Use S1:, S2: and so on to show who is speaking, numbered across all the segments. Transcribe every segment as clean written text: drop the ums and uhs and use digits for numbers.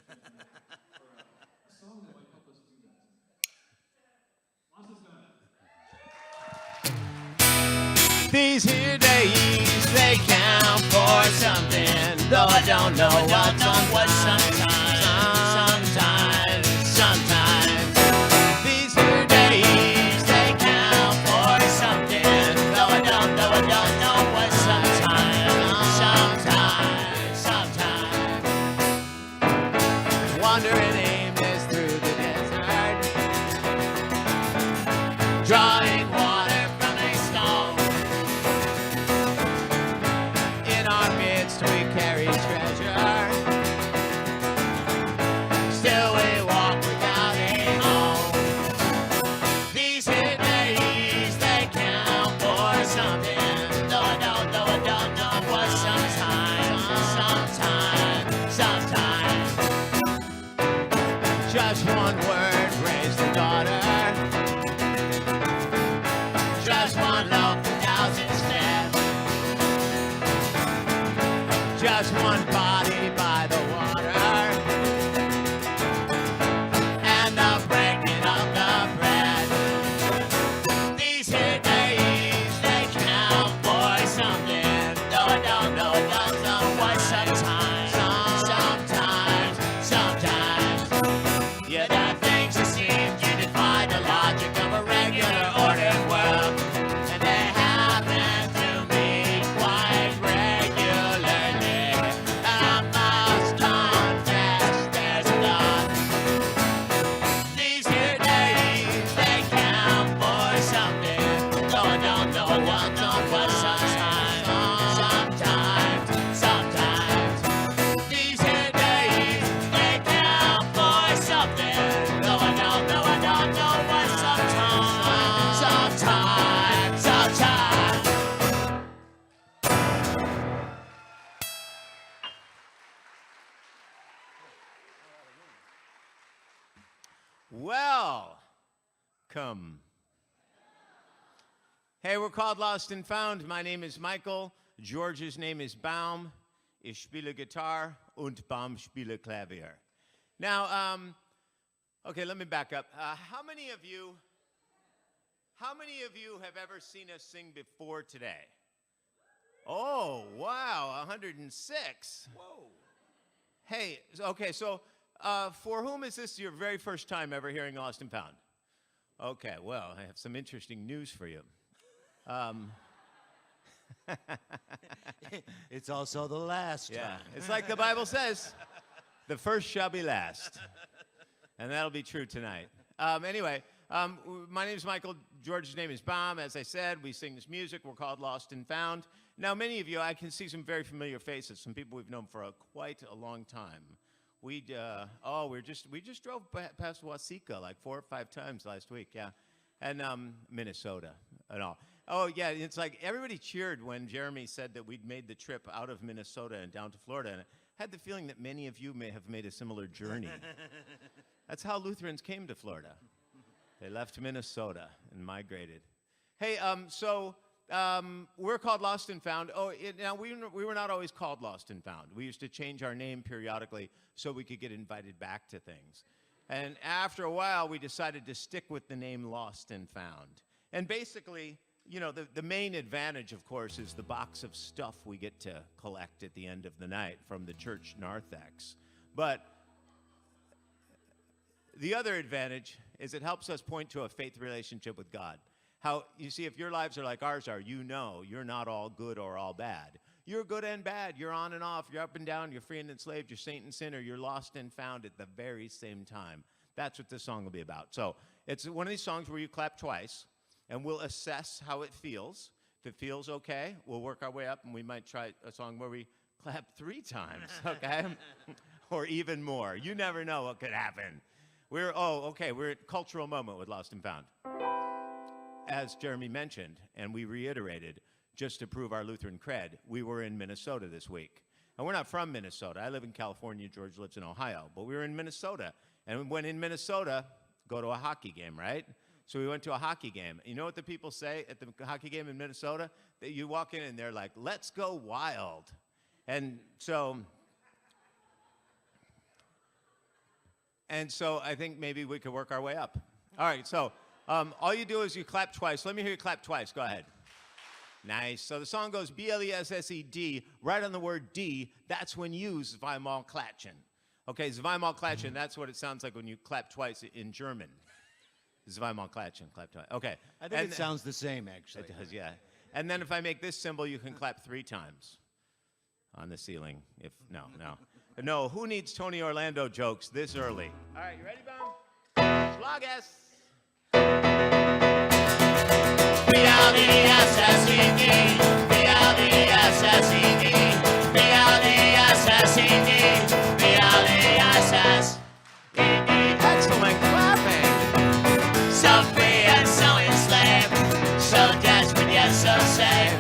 S1: a song that might help us do that.
S2: These here days, they count for something, though I don't know what sometimes. These here days, they count for something, though I don't know what sometimes. Wandering aimless through the desert, drawing water from a stone. In our midst we carry treasure, still we walk without a home. These here days, they count for something, though I don't know what sometimes. Just one word raised the daughter, just one loaf, 1,000 steps, just one body by the water, and the breaking of the bread. These here days, they count for something, though I don't know what sometimes. Yeah, there are things that seem to defy the logic of a regular ordered world, and they happen to me quite regularly. And I must confess, there's a lot. These here days, they count for something, though I don't know what sometimes. These here days, they count for something, though I don't know what sometimes. Welcome. Hey, we're called Lost and Found. My name is Michael. George's name is Baum. Ich spiele Gitarre und Baum spiele Klavier. Now, okay, let me back up. How many of you have ever seen us sing before today? Oh, wow, 106.
S3: Whoa.
S2: Hey, okay, so for whom is this your very first time ever hearing Lost and Found? Okay, well, I have some interesting news for you.
S3: It's also the last time.
S2: It's like the Bible says, the first shall be last. And that'll be true tonight. Anyway, my name is Michael. George's name is Baum. As I said, we sing this music. We're called Lost and Found. Now, many of you, I can see some very familiar faces, some people we've known for quite a long time. We just drove past Waseca like 4 or 5 times last week, yeah. And Minnesota and all. Oh, yeah, it's like everybody cheered when Jeremy said that we'd made the trip out of Minnesota and down to Florida. And I had the feeling that many of you may have made a similar journey. That's how Lutherans came to Florida. They left Minnesota and migrated. Hey, we're called Lost and Found. Now, we were not always called Lost and Found. We used to change our name periodically so we could get invited back to things. And after a while, we decided to stick with the name Lost and Found. And basically, you know, the main advantage, of course, is the box of stuff we get to collect at the end of the night from the church narthex. But the other advantage is it helps us point to a faith relationship with God. How, you see, if your lives are like ours are, you know you're not all good or all bad. You're good and bad. You're on and off. You're up and down. You're free and enslaved. You're saint and sinner. You're lost and found at the very same time. That's what this song will be about. So it's one of these songs where you clap twice, and we'll assess how it feels. If it feels okay, we'll work our way up, and we might try a song where we clap 3 times, okay? Or even more. You never know what could happen. We're at cultural moment with Lost and Found. As Jeremy mentioned, and we reiterated, just to prove our Lutheran cred, we were in Minnesota this week. And we're not from Minnesota. I live in California. George lives in Ohio. But we were in Minnesota. And when in Minnesota, go to a hockey game, right? So we went to a hockey game. You know what the people say at the hockey game in Minnesota? That you walk in and they're like, let's go wild. And so And so I think maybe we could work our way up. All right, so all you do is you clap twice. Let me hear you clap twice. Go ahead. Nice. So the song goes B-L-E-S-S-E-D, right on the word D. That's when you zweimal klatschen. Okay, zweimal klatschen, that's what it sounds like when you clap twice in German. Zweimal klatschen, clap twice. Okay.
S3: I think it sounds the same, actually.
S2: It does, yeah. And then if I make this symbol, you can clap 3 times on the ceiling. No, who needs Tony Orlando jokes this early? All right, you ready, Baum? Schlag es.
S3: B-L-E-S-S-E-D, B-L-E-S-S-E-D, B-L-E-S-S-E-D, B-L-E-S-S-E-D.
S2: Excellent clapping.
S3: So free and so enslaved, so desperate yet so safe,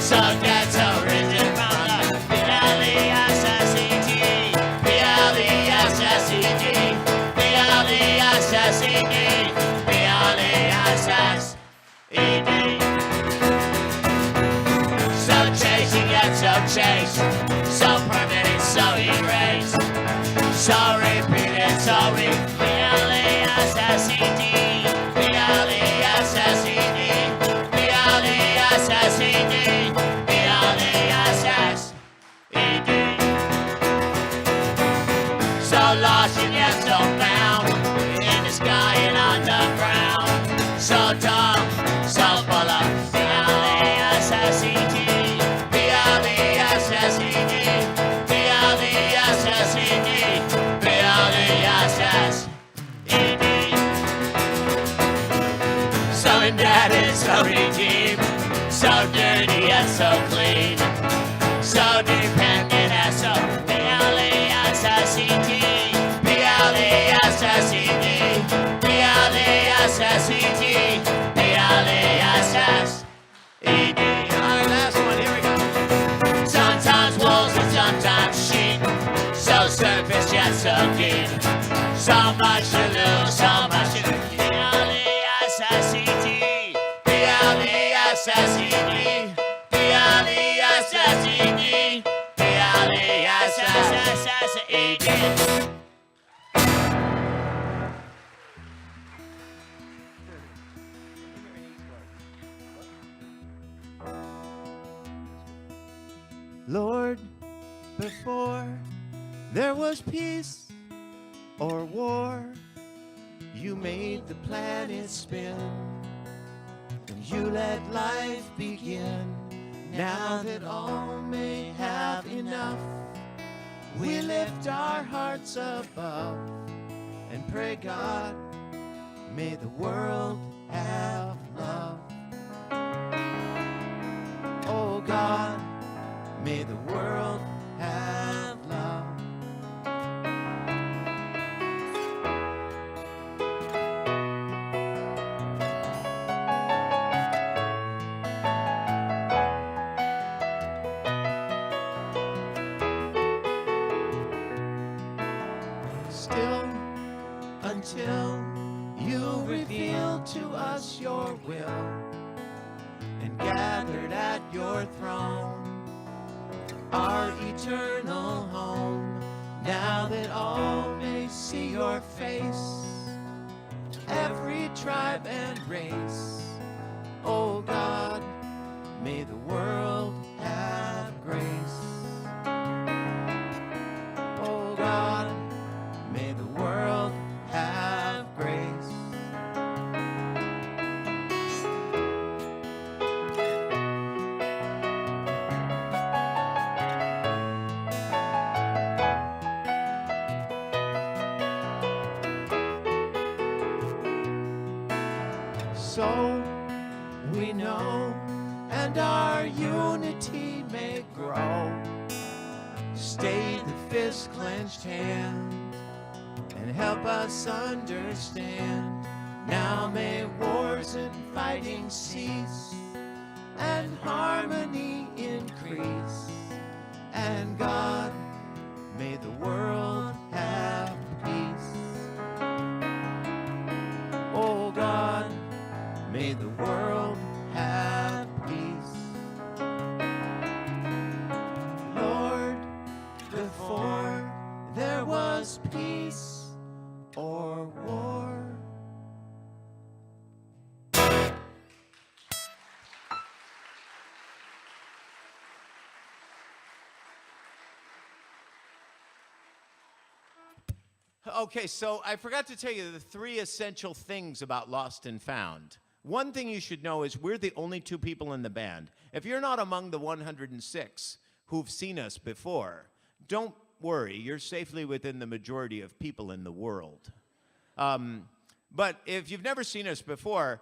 S3: so dead, so rigid from the B-L-E-S-S-E-D, B-L-E-S-S-E-D, B-L-E-S-S-E-D, B-L-E-S-S-E-D. So chasing yet so chased, so permanent, so erased, so repeated, so B-L-E-S-S-E-D, B-L-E-S-S-E-D, B-L-E-S-S-E-D, B-L-E-S-S-E-D. So lost and yet so found, in the sky and on the ground, so dumb, so full of B-L-E-S-S-E-D, B-L-E-S-S-E-D, B-L-E-S-S-E-D, B-L-E-S-S-E-D. So indebted, so redeemed, so dirty and so clean, so dependent and so B-L-E-S-S-E-D, B-L-E-S-S-E-D, B-L-E-S-S-E-D, B-L-E-S-S-E-D.
S2: All right, last one. Here we go.
S3: Sometimes wolves and sometimes sheep, so surface yet so deep, so much to lose, so much to lose. B-L-E-S-S-E-D, B-L-E-S-S-E-D, B-L-E-S-S-E-D, B-L-E-S-S-E-D.
S2: Lord, before there was peace or war, you made the planet spin, and you let life begin. Now that all may have enough, we lift our hearts above and pray, God, may the world have love. Oh God, may the world have love. Still, until you reveal to us your will and gathered at your throne, our eternal home, now that all may see your face, every tribe and race. Oh God, may the world have grace. Oh God, may the world have grace. So we know, and our unity may grow. Stay the fist clenched hand and help us understand. Now may wars and fighting cease and harmony increase. And God, may the world have peace. Oh God, may the world have peace. Lord, before there was peace Okay, so I forgot to tell you the 3 essential things about Lost and Found. One thing you should know is we're the only 2 people in the band. If you're not among the 106 who've seen us before, don't worry, you're safely within the majority of people in the world. But if you've never seen us before,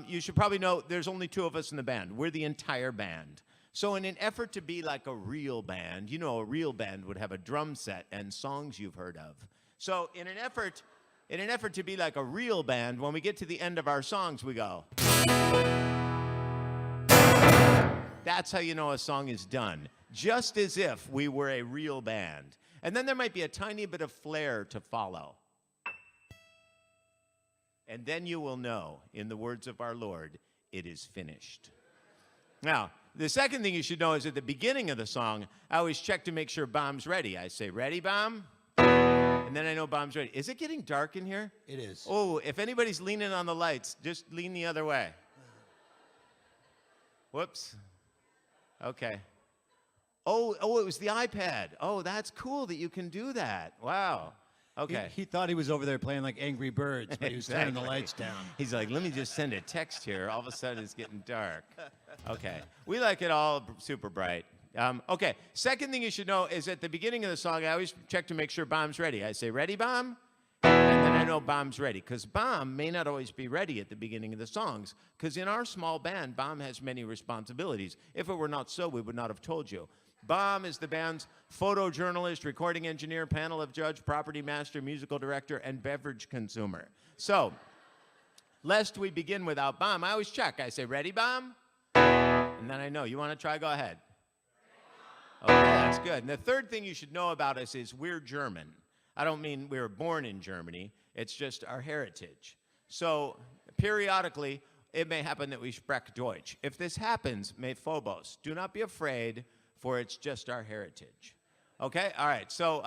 S2: you should probably know there's only 2 of us in the band. We're the entire band. So in an effort to be like a real band, you know, a real band would have a drum set and songs you've heard of. So in an effort to be like a real band, when we get to the end of our songs, we go. That's how you know a song is done. Just as if we were a real band. And then there might be a tiny bit of flair to follow. And then you will know, in the words of our Lord, it is finished. Now, the second thing you should know is at the beginning of the song, I always check to make sure Bomb's ready. I say, ready, Bomb? And then I know Bomb's ready. Is it getting dark in here?
S4: It is.
S2: Oh, if anybody's leaning on the lights, just lean the other way. Whoops. Okay. Oh, it was the iPad. Oh, that's cool that you can do that. Wow. Okay.
S4: He thought he was over there playing like Angry Birds, but he was turning the lights down.
S2: He's like, let me just send a text here. All of a sudden, it's getting dark. Okay. We like it all super bright. Okay. Second thing you should know is at the beginning of the song, I always check to make sure Bomb's ready. I say, ready, Bomb? And then I know Bomb's ready. Because Bomb may not always be ready at the beginning of the songs. Because in our small band, Bomb has many responsibilities. If it were not so, we would not have told you. Bomb is the band's photojournalist, recording engineer, panel of judge, property master, musical director, and beverage consumer. So, lest we begin without Bomb, I always check. I say, ready, Bomb? And then I know. You want to try? Go ahead. Okay, that's good. And the third thing you should know about us is we're German. I don't mean we were born in Germany. It's just our heritage. So, periodically, it may happen that we sprech Deutsch. If this happens, may Phobos. Do not be afraid, for it's just our heritage. Okay? All right. So,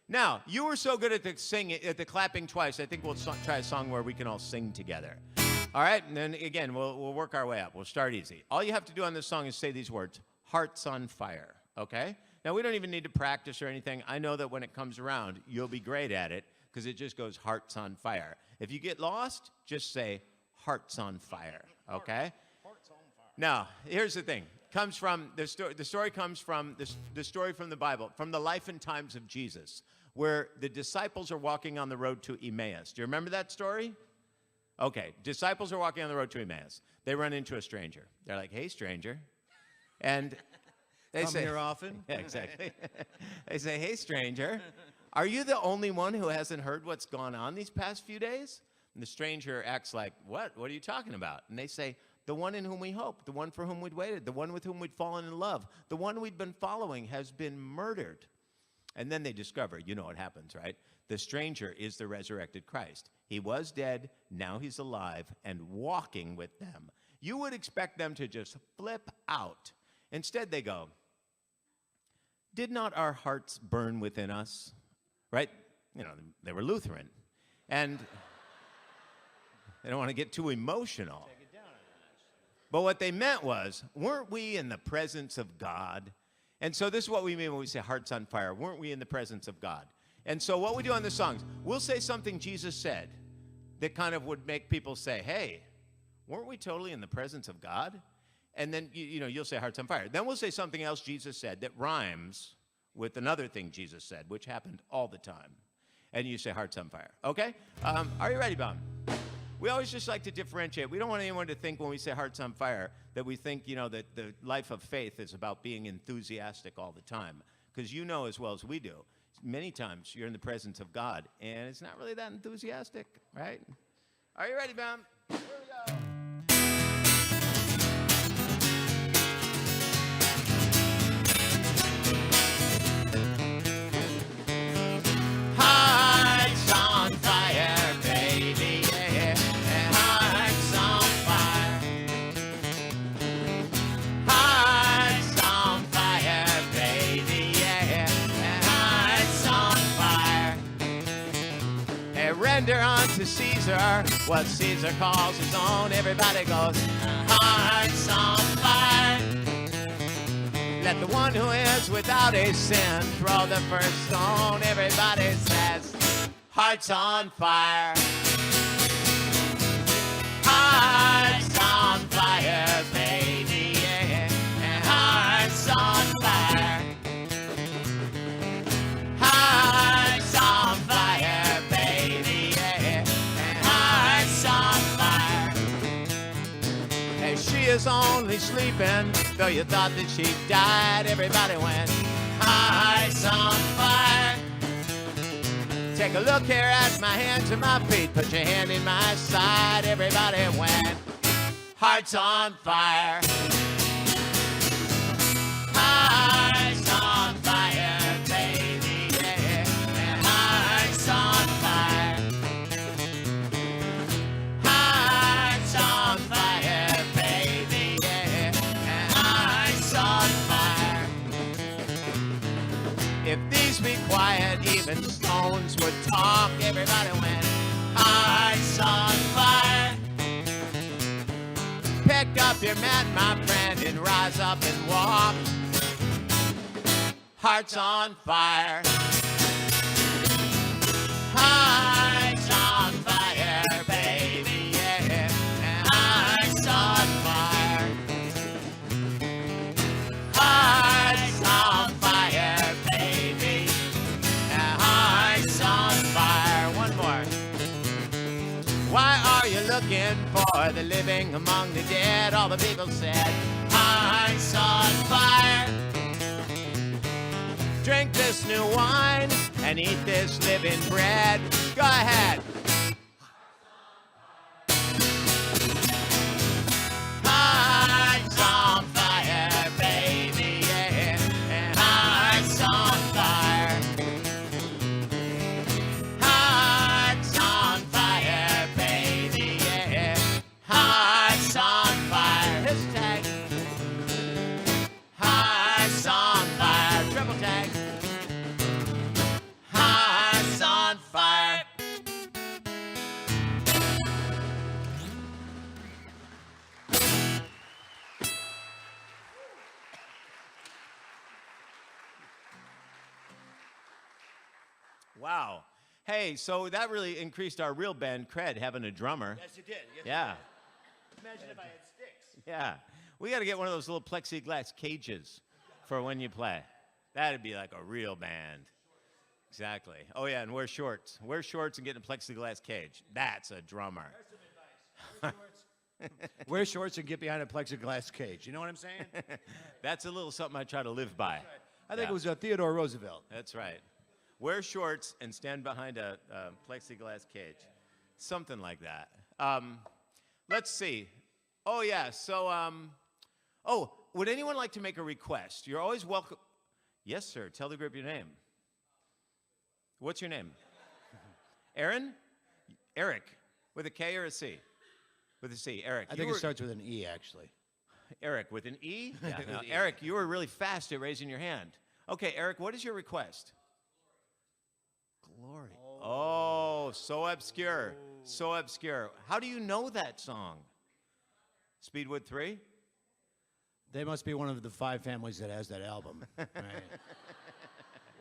S2: now, you were so good at the clapping twice, I think we'll try a song where we can all sing together. All right? And then, again, we'll work our way up. We'll start easy. All you have to do on this song is say these words, Hearts on Fire. Okay? Now, we don't even need to practice or anything. I know that when it comes around, you'll be great at it because it just goes Hearts on Fire. If you get lost, just say Hearts on Fire. Okay?
S4: Hearts on fire.
S2: Now, here's the thing. Comes from the story comes from the story from the Bible, from the life and times of Jesus, where the disciples are walking on the road to Emmaus. Do you remember that story? Okay, disciples are walking on the road to Emmaus. They run into a stranger. They're like, "Hey, stranger," and they
S4: Come
S2: say,
S4: here often?
S2: Yeah, exactly. They say, "Hey, stranger, are you the only one who hasn't heard what's gone on these past few days?" And the stranger acts like, "What? What are you talking about?" And they say, "The one in whom we hoped, the one for whom we'd waited, the one with whom we'd fallen in love, the one we'd been following has been murdered." And then they discover, you know what happens, right? The stranger is the resurrected Christ. He was dead, now he's alive and walking with them. You would expect them to just flip out. Instead, they go, "Did not our hearts burn within us?" Right? You know, they were Lutheran. And they don't want to get too emotional. But what they meant was, weren't we in the presence of God? And so this is what we mean when we say hearts on fire. Weren't we in the presence of God? And so what we do on the songs, we'll say something Jesus said that kind of would make people say, "Hey, weren't we totally in the presence of God?" And then, you'll say hearts on fire. Then we'll say something else Jesus said that rhymes with another thing Jesus said, which happened all the time. And you say hearts on fire. Okay? Are you ready, Bob? We always just like to differentiate. We don't want anyone to think when we say hearts on fire that we think, that the life of faith is about being enthusiastic all the time. Because you know as well as we do, many times you're in the presence of God, and it's not really that enthusiastic, right? Are you ready, Bam? Here we go.
S3: Hearts on fire, baby, yeah. Hearts on fire. Hearts on fire, baby, yeah. Hearts on fire.
S2: Hey, render unto Caesar what Caesar calls his own. Everybody goes,
S3: Hearts on fire.
S2: let the one who is without a sin throw the first stone. Everybody says, Hearts on fire. Hearts on fire, baby, yeah. And hearts on fire. Hearts on fire, baby, yeah. And hearts on fire. Hey, she is only sleeping, though you thought that she died. Everybody went, hearts on fire. Take a look here at my hands and my feet. Put your hand in my side. Everybody went, hearts on fire. Hearts on fire, baby, yeah. And hearts on fire. Hearts on fire, baby, yeah. And hearts on fire. If these be quiet, even stones would talk. Everybody went, hearts on fire. Pick up your mat, my friend, and rise up and walk. Hearts on fire. Hearts on fire, baby, yeah. And hearts on fire. Hearts on fire, baby. And hearts on fire. One more. Why are you looking for the living among the dead? All the people said, hearts on fire. Drink this new wine and eat this living bread. Go ahead. Hearts on fire, baby, yeah. And hearts on fire. Hearts on fire, baby, yeah. Hearts on fire. His tag. Hearts on fire. Triple tag. Hearts on fire. Wow. Hey, so that really increased our real band cred, having a drummer.
S3: Yes, you did. Yes,
S2: Yeah.
S3: Imagine if I had sticks.
S2: Yeah. We got to get one of those little plexiglass cages for when you play. That'd be like a real band. Exactly. Oh, yeah, and wear shorts. Wear shorts and get in a plexiglass cage. That's a drummer.
S4: Wear shorts and get behind a plexiglass cage. You know what I'm saying?
S2: That's a little something I try to live by.
S4: I think
S2: Yeah.
S4: it was Theodore Roosevelt.
S2: That's right. Wear shorts and stand behind a plexiglass cage. Something like that. Let's see. Oh, yeah. So, oh, would anyone like to make a request? You're always welcome. Yes, sir. Tell the group your name. What's your name? Aaron? Eric. With a K or a C? With a C. Eric.
S4: I think it starts with an E, actually.
S2: Eric with an E? Yeah. No, Eric, you were really fast at raising your hand. Okay, Eric, what is your request? Glory. Oh, so obscure. So obscure. How do you know that song? Speedwood 3?
S4: They must be one of the 5 families that has that album. Right.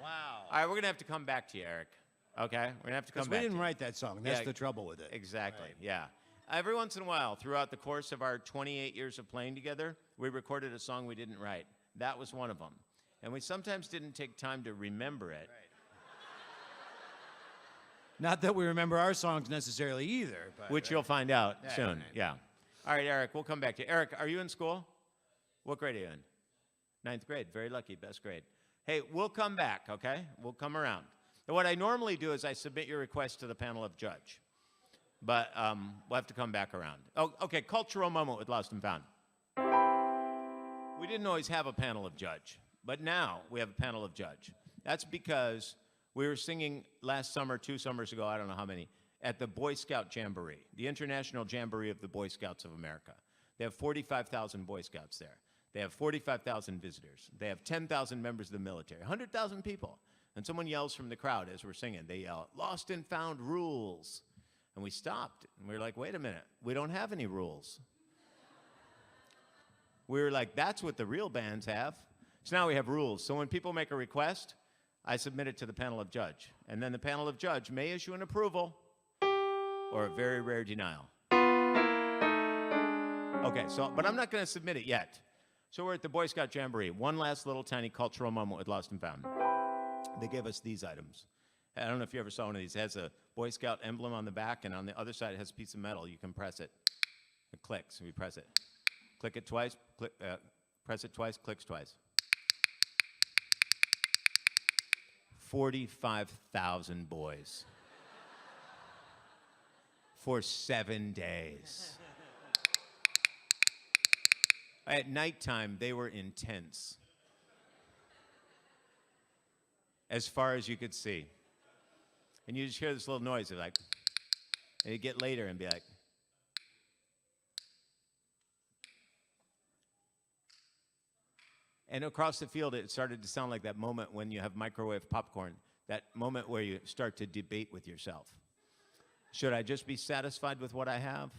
S2: Wow. All right, we're going to have to come back to you, Eric. Okay? We're going to have to come
S4: Because
S2: back
S4: we didn't
S2: to you.
S4: write that song. That's
S2: Yeah,
S4: the trouble with it.
S2: Exactly,
S4: Right.
S2: yeah. Every once in a while, throughout the course of our 28 years of playing together, we recorded a song we didn't write. That was one of them. And we sometimes didn't take time to remember it.
S4: Not that we remember our songs necessarily either. But,
S2: Which you'll find out
S4: Yeah,
S2: soon,
S4: right.
S2: yeah. All right, Eric, we'll come back to you. Eric, are you in school? What grade are you in? 9th grade, very lucky, best grade. Hey, we'll come back, okay? We'll come around. And what I normally do is I submit your request to the panel of judge. But we'll have to come back around. Oh, okay, cultural moment with Lost and Found. We didn't always have a panel of judge, but now we have a panel of judge. That's because we were singing last summer, 2 summers ago, I don't know how many, at the Boy Scout Jamboree, the International Jamboree of the Boy Scouts of America. They have 45,000 Boy Scouts there. They have 45,000 visitors. They have 10,000 members of the military, 100,000 people. And someone yells from the crowd as we're singing. They yell, "Lost and Found rules." And we stopped, and we were like, wait a minute, we don't have any rules. We were like, that's what the real bands have. So now we have rules. So when people make a request, I submit it to the panel of judge. And then the panel of judge may issue an approval or a very rare denial. Okay, so, but I'm not going to submit it yet. So we're at the Boy Scout Jamboree. One last little tiny cultural moment with Lost and Found. They gave us these items. I don't know if you ever saw one of these. It has a Boy Scout emblem on the back, and on the other side it has a piece of metal. You can press it. It clicks. We press it. Click it twice. Press it twice. Clicks twice. 45,000 boys for 7 days. At nighttime, they were intense, as far as you could see. And you just hear this little noise, they're like, and you get later and be like, and across the field, it started to sound like that moment when you have microwave popcorn, that moment where you start to debate with yourself. Should I just be satisfied with what I have?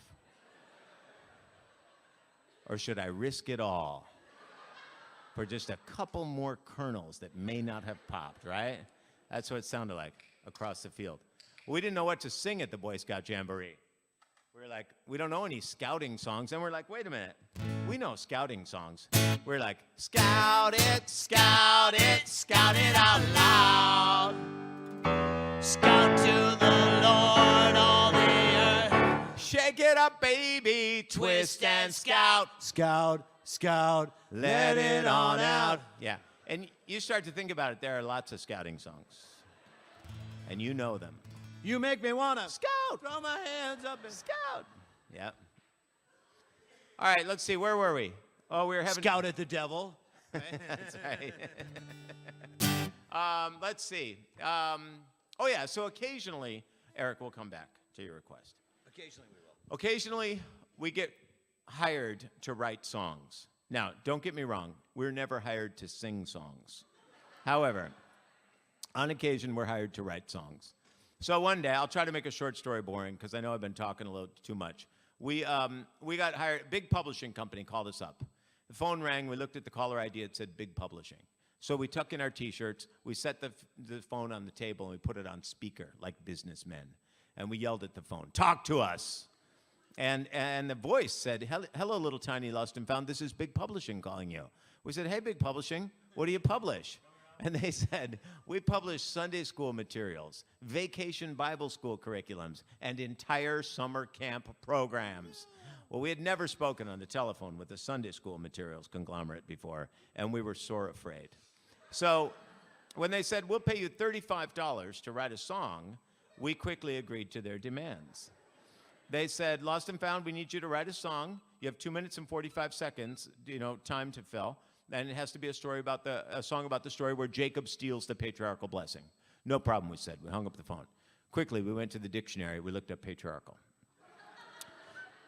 S2: Or should I risk it all for just a couple more kernels that may not have popped, right? That's what it sounded like across the field. We didn't know what to sing at the Boy Scout Jamboree. We were like, we don't know any scouting songs. And we're like, wait a minute. We know scouting songs. We're like, scout it, scout it, scout it out loud.
S3: Scout to the Lord, all the earth.
S2: Shake it up, baby, twist and scout.
S4: Scout, scout,
S2: Let it on out. Yeah. And you start to think about it, there are lots of scouting songs. And you know them.
S4: You make me wanna
S2: Scout!
S4: throw my hands up and
S2: Scout! Yep. All right, let's see, where were we? Oh, we were having...
S4: scout at the devil.
S2: That's right. Let's see. Oh, yeah, so occasionally, Eric will come back to your request.
S4: Occasionally we will.
S2: Occasionally, we get hired to write songs. Now, don't get me wrong. We're never hired to sing songs. However, on occasion, we're hired to write songs. So one day, I'll try to make a short story boring, because I know I've been talking a little too much. We got hired. A big publishing company called us up. The phone rang. We looked at the caller ID. It said Big Publishing. So we tuck in our T-shirts. We set the phone on the table, and we put it on speaker like businessmen. And we yelled at the phone, "Talk to us." And the voice said, "Hello, little tiny lost and found. This is Big Publishing calling you." We said, "Hey, Big Publishing, what do you publish?" And they said, "We publish Sunday school materials, vacation Bible school curriculums, and entire summer camp programs." Well, we had never spoken on the telephone with a Sunday school materials conglomerate before, and we were sore afraid. So when they said, "We'll pay you $35 to write a song," we quickly agreed to their demands. They said, "Lost and Found, we need you to write a song. You have 2 minutes and 45 seconds, time to fill. And it has to be a song about the story where Jacob steals the patriarchal blessing." No problem, we said. We hung up the phone. Quickly, we went to the dictionary. We looked up patriarchal.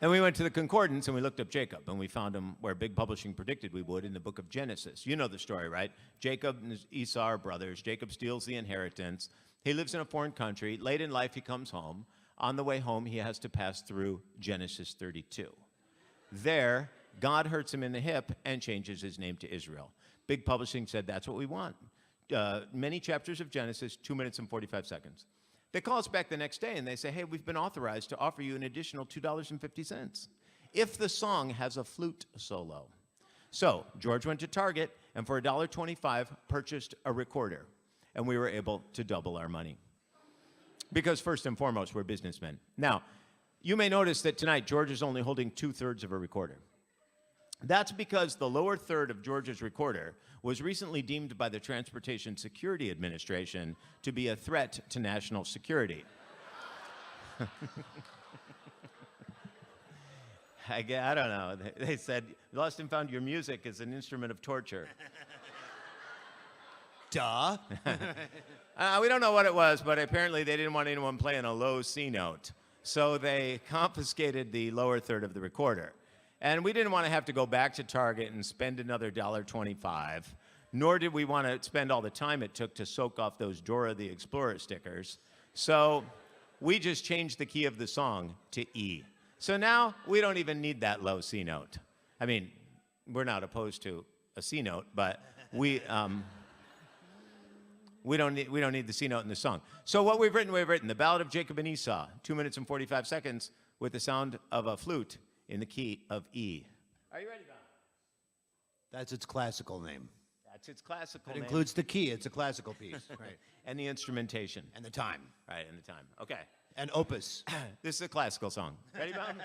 S2: And we went to the concordance, and we looked up Jacob, and we found him where Big Publishing predicted we would in the book of Genesis. You know the story, right? Jacob and Esau are brothers. Jacob steals the inheritance. He lives in a foreign country. Late in life, he comes home. On the way home, he has to pass through Genesis 32. There, God hurts him in the hip and changes his name to Israel. Big Publishing said, "That's what we want." Many chapters of Genesis, 2 minutes and 45 seconds. They call us back the next day and they say, "Hey, we've been authorized to offer you an additional $2.50 if the song has a flute solo." So George went to Target and for $1.25 purchased a recorder, and we were able to double our money. Because first and foremost, we're businessmen. Now, you may notice that tonight George is only holding 2/3 of a recorder. That's because the lower third of George's recorder was recently deemed by the Transportation Security Administration to be a threat to national security. I don't know. They said, "Lost and Found, your music is an instrument of torture."
S4: Duh.
S2: We don't know what it was, but apparently they didn't want anyone playing a low C note. So they confiscated the lower third of the recorder. And we didn't want to have to go back to Target and spend another $1.25, nor did we want to spend all the time it took to soak off those Dora the Explorer stickers. So we just changed the key of the song to E. So now we don't even need that low C note. I mean, we're not opposed to a C note, but we We don't need the C note in the song. So what we've written The Ballad of Jacob and Esau, 2 minutes and 45 seconds with the sound of a flute in the key of E. Are you ready, Bob?
S4: That's its classical name.
S2: That's its classical
S4: It
S2: name.
S4: includes the key. It's a classical piece. Right.
S2: And the instrumentation.
S4: And the time.
S2: Right, and the time. Okay.
S4: And opus.
S2: This is a classical song. Ready, Bob?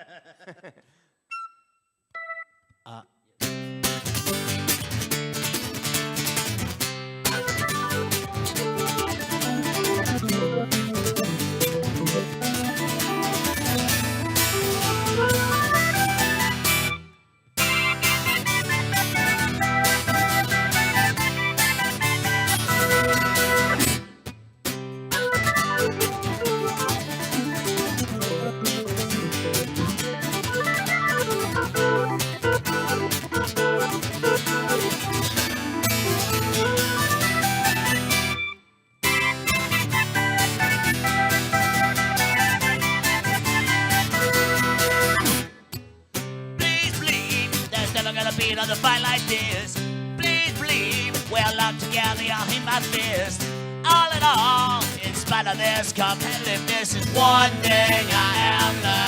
S3: Please believe there's never gonna be another fight like this. Please believe we're locked together, you'll hear my fist. All in all, in spite of this competitiveness, is one thing I have learned.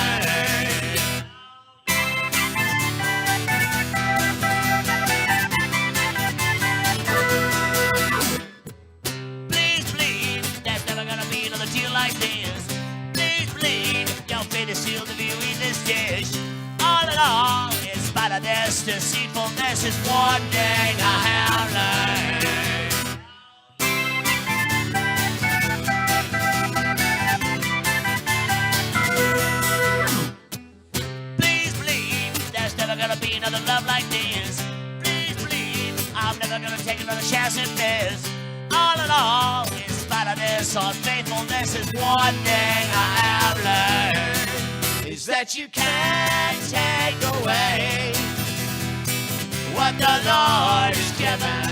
S3: Please believe there's never gonna be another deal like this. Please believe your fate is sealed if you eat this dish. All in all, in spite of this deceitfulness, is one thing I have learned. Please believe there's never gonna be another love like this. Please believe I'm never gonna take another chance at this. All in all, in spite of this unfaithfulness, is one thing I have learned, is that you can't take away what the Lord has given.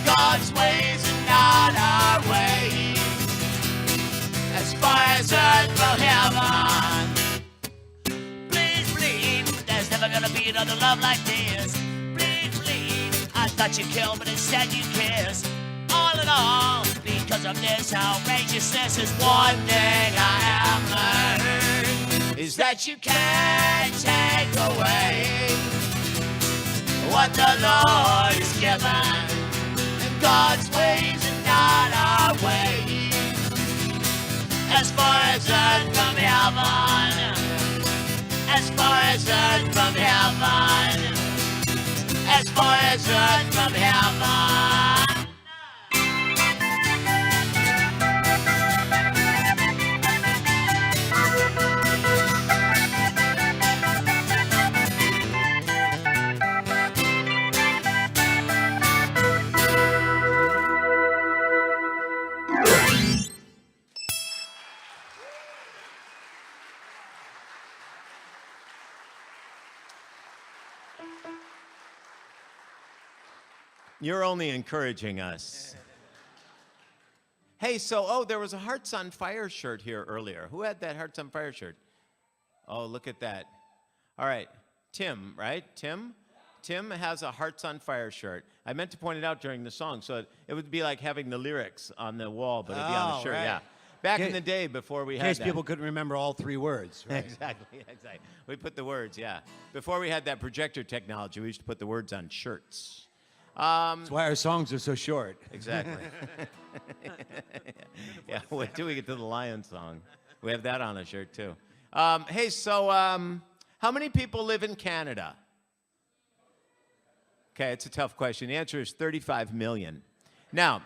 S3: God's ways are not our ways, as far as earth from heaven. Please believe there's never gonna be another love like this. Please believe I thought you killed, but instead you kissed. All in all, because of this outrageousness, is one thing I have learned, is that you can't take away what the Lord has given. God's ways are not our ways, as far as earth from heaven, as far as earth from heaven, as far as earth from heaven.
S2: You're only encouraging us. Hey, so, there was a Hearts on Fire shirt here earlier. Who had that Hearts on Fire shirt? Oh, look at that. All right, Tim, right? Tim? Tim has a Hearts on Fire shirt. I meant to point it out during the song, so it would be like having the lyrics on the wall, but it'd be on the shirt,
S4: right.
S2: yeah. Back in the day before we
S4: In
S2: had
S4: case
S2: that.
S4: people couldn't remember all 3 words. Right?
S2: Exactly. We put the words, yeah. Before we had that projector technology, we used to put the words on shirts.
S4: That's why our songs are so short.
S2: Exactly. Yeah, wait till we get to the Lion song. We have that on a shirt, too. Hey, so how many people live in Canada? Okay, it's a tough question. The answer is 35 million. Now,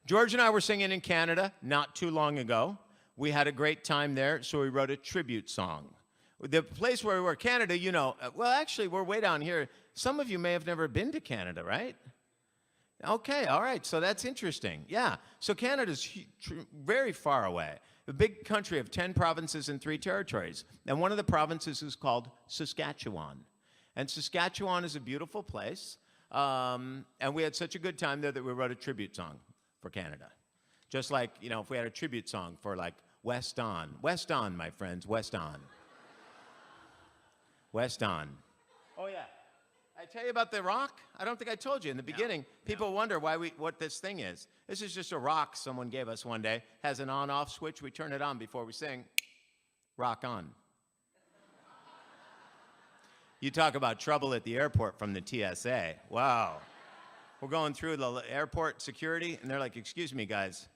S2: George and I were singing in Canada not too long ago. We had a great time there, so we wrote a tribute song. The place where we were, Canada, you know, well, actually, we're way down here. Some of you may have never been to Canada, right? Okay, all right, so that's interesting. Yeah, so Canada's very far away. A big country of 10 provinces and 3 territories. And one of the provinces is called Saskatchewan. And Saskatchewan is a beautiful place. And we had such a good time there that we wrote a tribute song for Canada. Just like, you know, if we had a tribute song for like Weston. Weston, my friends, Weston. Weston. Oh, yeah. I tell you about the rock? I don't think I told you in the beginning. People wonder what this thing is. This is just a rock someone gave us one day. Has an on-off switch. We turn it on before we sing. Rock on. You talk about trouble at the airport from the TSA. Wow. We're going through the airport security, and they're like, excuse me, guys,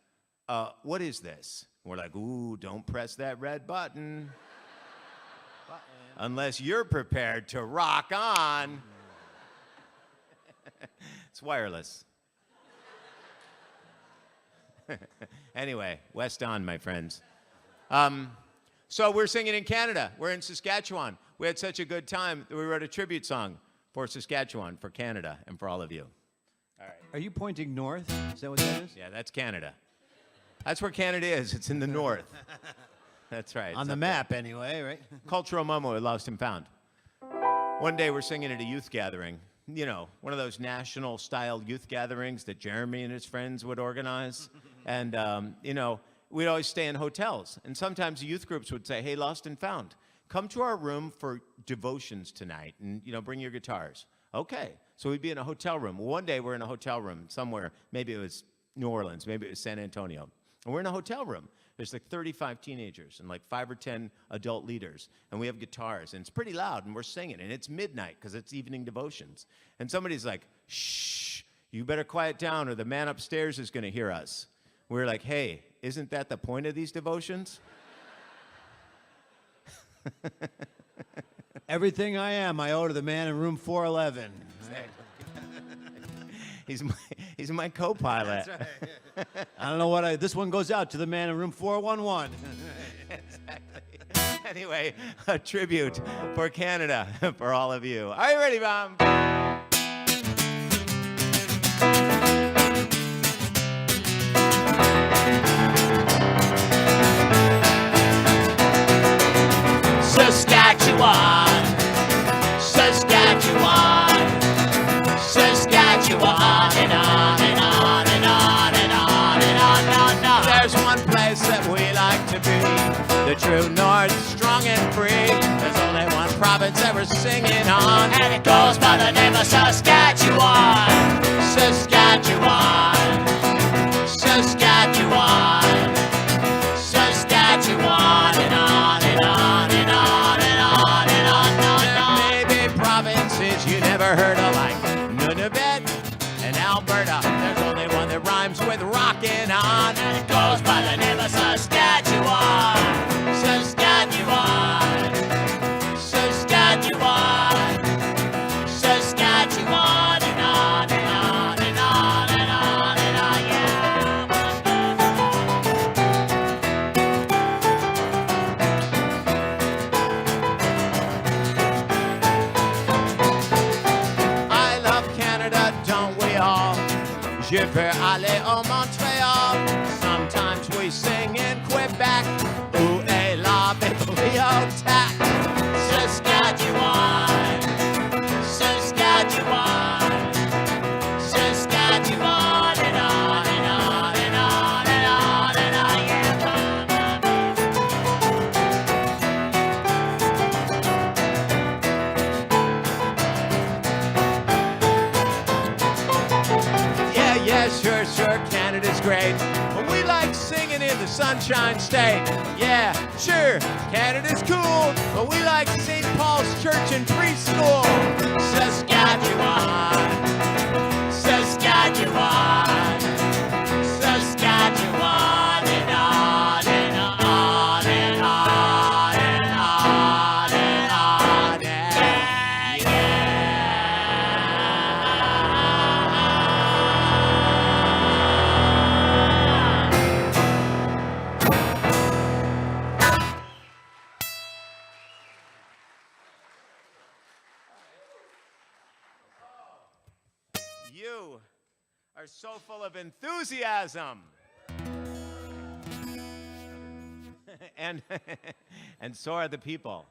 S2: what is this? And we're like, ooh, don't press that red button. Unless you're prepared to rock on. It's wireless. Anyway, West on, my friends. So we're singing in Canada. We're in Saskatchewan. We had such a good time that we wrote a tribute song for Saskatchewan, for Canada, and for all of you. All right.
S4: Are you pointing north? Is that what that is?
S2: Yeah, that's Canada. That's where Canada is. It's in the north. That's right.
S4: On the map, anyway, right?
S2: Cultural moment, lost and found. One day we're singing at a youth gathering. You know, one of those national-style youth gatherings that Jeremy and his friends would organize. And, you know, we'd always stay in hotels. And sometimes the youth groups would say, hey, lost and found, come to our room for devotions tonight and, you know, bring your guitars. Okay. So we'd be in a hotel room. One day we're in a hotel room somewhere. Maybe it was New Orleans. Maybe it was San Antonio. And we're in a hotel room. There's like 35 teenagers and like 5 or 10 adult leaders. And we have guitars. And it's pretty loud. And we're singing. And it's midnight because it's evening devotions. And somebody's like, shh, you better quiet down or the man upstairs is going to hear us. We're like, hey, isn't that the point of these devotions?
S4: Everything I am, I owe to the man in room 411.
S2: He's my co-pilot.
S4: That's right. I don't know what this one goes out to the man in room 411.
S2: Exactly. Anyway, a tribute for Canada, for all of you. Are you ready, Mom?
S3: Saskatchewan, Saskatchewan, Saskatchewan, and on and on and on and on and on and on.
S2: There's one place that we like to be, the true north, strong and free. There's only one province that we're singing on,
S3: And it goes by the name of Saskatchewan,
S2: Saskatchewan,
S3: Saskatchewan, Saskatchewan, and on and on and on and on and on and on.
S2: There may be provinces you never heard of, like Nunavut and Alberta. There's only one that rhymes with rockin' on,
S3: And it goes by the name of Saskatchewan, Saskatchewan, Saskatchewan, Saskatchewan, and on and on and on and on and on, yeah.
S2: I love Canada, don't we all? Je veux aller au Montréal. Sometimes we sing in Quebec. Où est la bibliothèque?
S3: Saskatchewan, Saskatchewan, Saskatchewan, and on and on and on and on and on, yeah.
S2: Yeah, sure, Canada's great. But we like singing in the Sunshine State. Yeah, sure, Canada's cool. But we like St. Paul's Church and Preschool.
S3: Saskatchewan, Saskatchewan, Saskatchewan, and on and on and on and on and on, yeah,
S2: You are so full of enthusiasm. and and so are the people.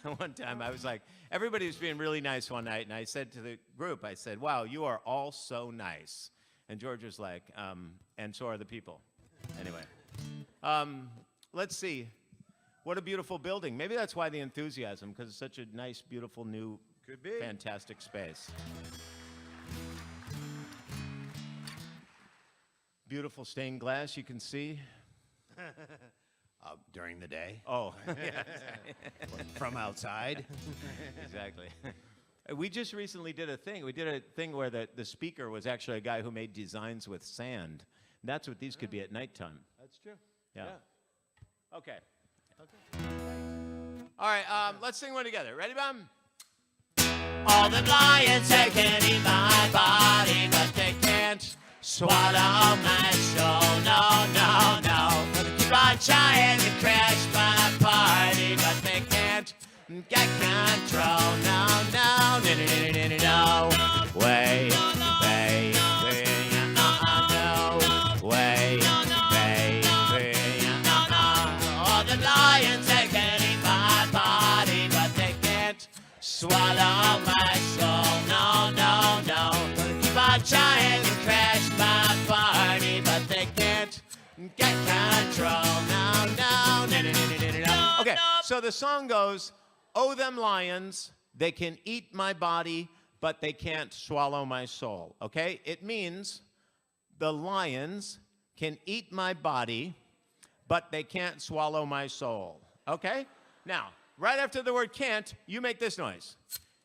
S2: one time I was like, everybody was being really nice one night, and I said to the group, I said, wow, you are all so nice. And George was like, and so are the people. Anyway, let's see. What a beautiful building. Maybe that's why the enthusiasm, because it's such a nice, beautiful, new,
S4: Could be.
S2: fantastic space. Beautiful stained glass you can see.
S4: During the day.
S2: Oh, yeah,
S4: From outside.
S2: exactly. We just recently did a thing. We did a thing where the speaker was actually a guy who made designs with sand. That's what these could be at nighttime.
S4: That's true.
S2: Yeah. Okay. All right, let's sing one together. Ready, Bum?
S3: All the lions, they can eat my body, but they can't swallow my soul. No, no, no. Keep on trying to crash my party, but they can't get control. No, no, no, no, no, no, no. Way, baby, no way, baby, all the lions, they can eat my body, but they can't swallow my soul. No, no, no. Keep on trying to crash my party, but they can't get control. No, no, no, no, no, no, no.
S2: Okay, so the song goes, oh, them lions, they can eat my body, but they can't swallow my soul. Okay? It means the lions can eat my body, but they can't swallow my soul. Okay? Now, right after the word can't, you make this noise.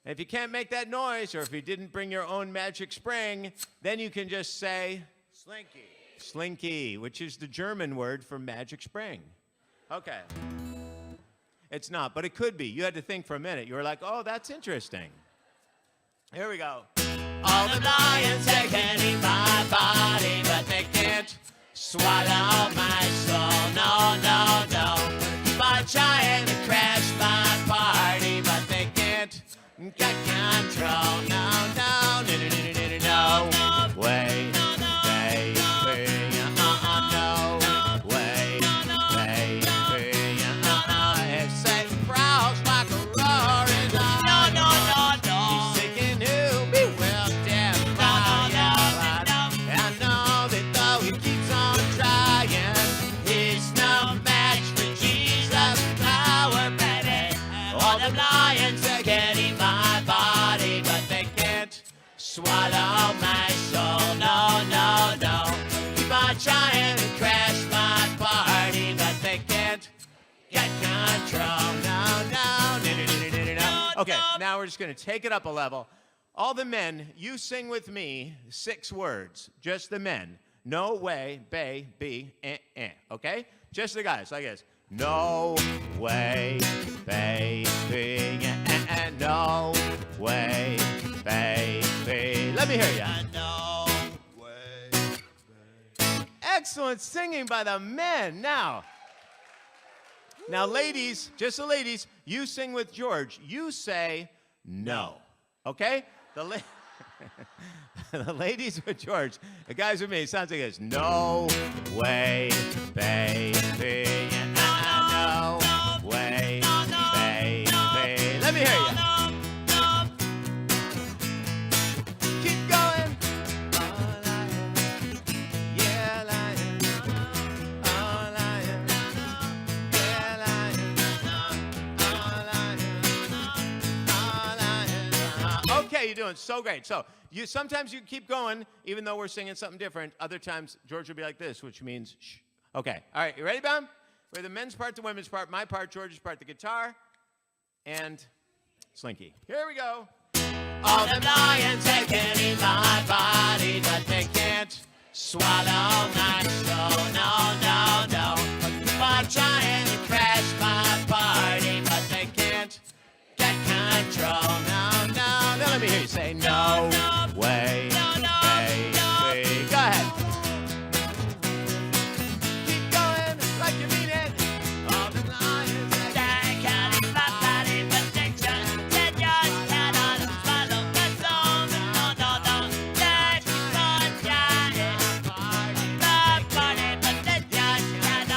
S2: And if you can't make that noise, or if you didn't bring your own magic spring, then you can just say
S4: Slinky.
S2: Slinky, which is the German word for magic spring. Okay. It's not, but it could be. You had to think for a minute. You were like, oh, that's interesting. Here we go.
S3: All the lions, they can eat my body, but they can't swallow my soul. No, no, no. Keep on trying to crash my party, but they can't get control. No, no, no, no, no, no, no, no. Way, baby, no way, baby, If Satan prowls like a roaring lion, no, no, no, no. He's seeking who be well dead. I know that though he keeps on trying, he's no match for Jesus' power, baby. All the lions, they can eat my body, but they can't swallow my soul. No, no, no. Keep on trying to crash my party, but they can't get control. No, no, no, no, no, no, no, no.
S2: Okay, now we're just going to take it up a level. All the men, you sing with me 6 words. Just the men. No way, baby, okay? Just the guys, like this. No way, baby, no way, baby. Let me hear you.
S3: No.
S2: Excellent singing by the men. Now, ladies, just the ladies, you sing with George. You say no, okay? The ladies with George, the guys with me, it sounds like this. No way, baby, no way, baby. Let me hear you. Keep going. Oh, lion. Yeah, lion. Oh, lion. Yeah, lion. Oh, lion. Oh, lion. Okay, you're doing so great. So sometimes you keep going, even though we're singing something different. Other times, George will be like this, which means shh. Okay, all right, you ready, Bam? We're the men's part, the women's part, my part, George's part, the guitar, and Slinky. Here we go.
S3: All the lions, they can eat my body, but they can't swallow my soul. No, no, no. Keep on trying to crash my party, but they can't get control. No, no.
S2: Now let me hear you say no way, baby. Go ahead. Keep going like you mean it. All the lions,
S3: They can eat my body, but they just cannot swallow my soul. No, no, no. They keep on trying my party, but they just cannot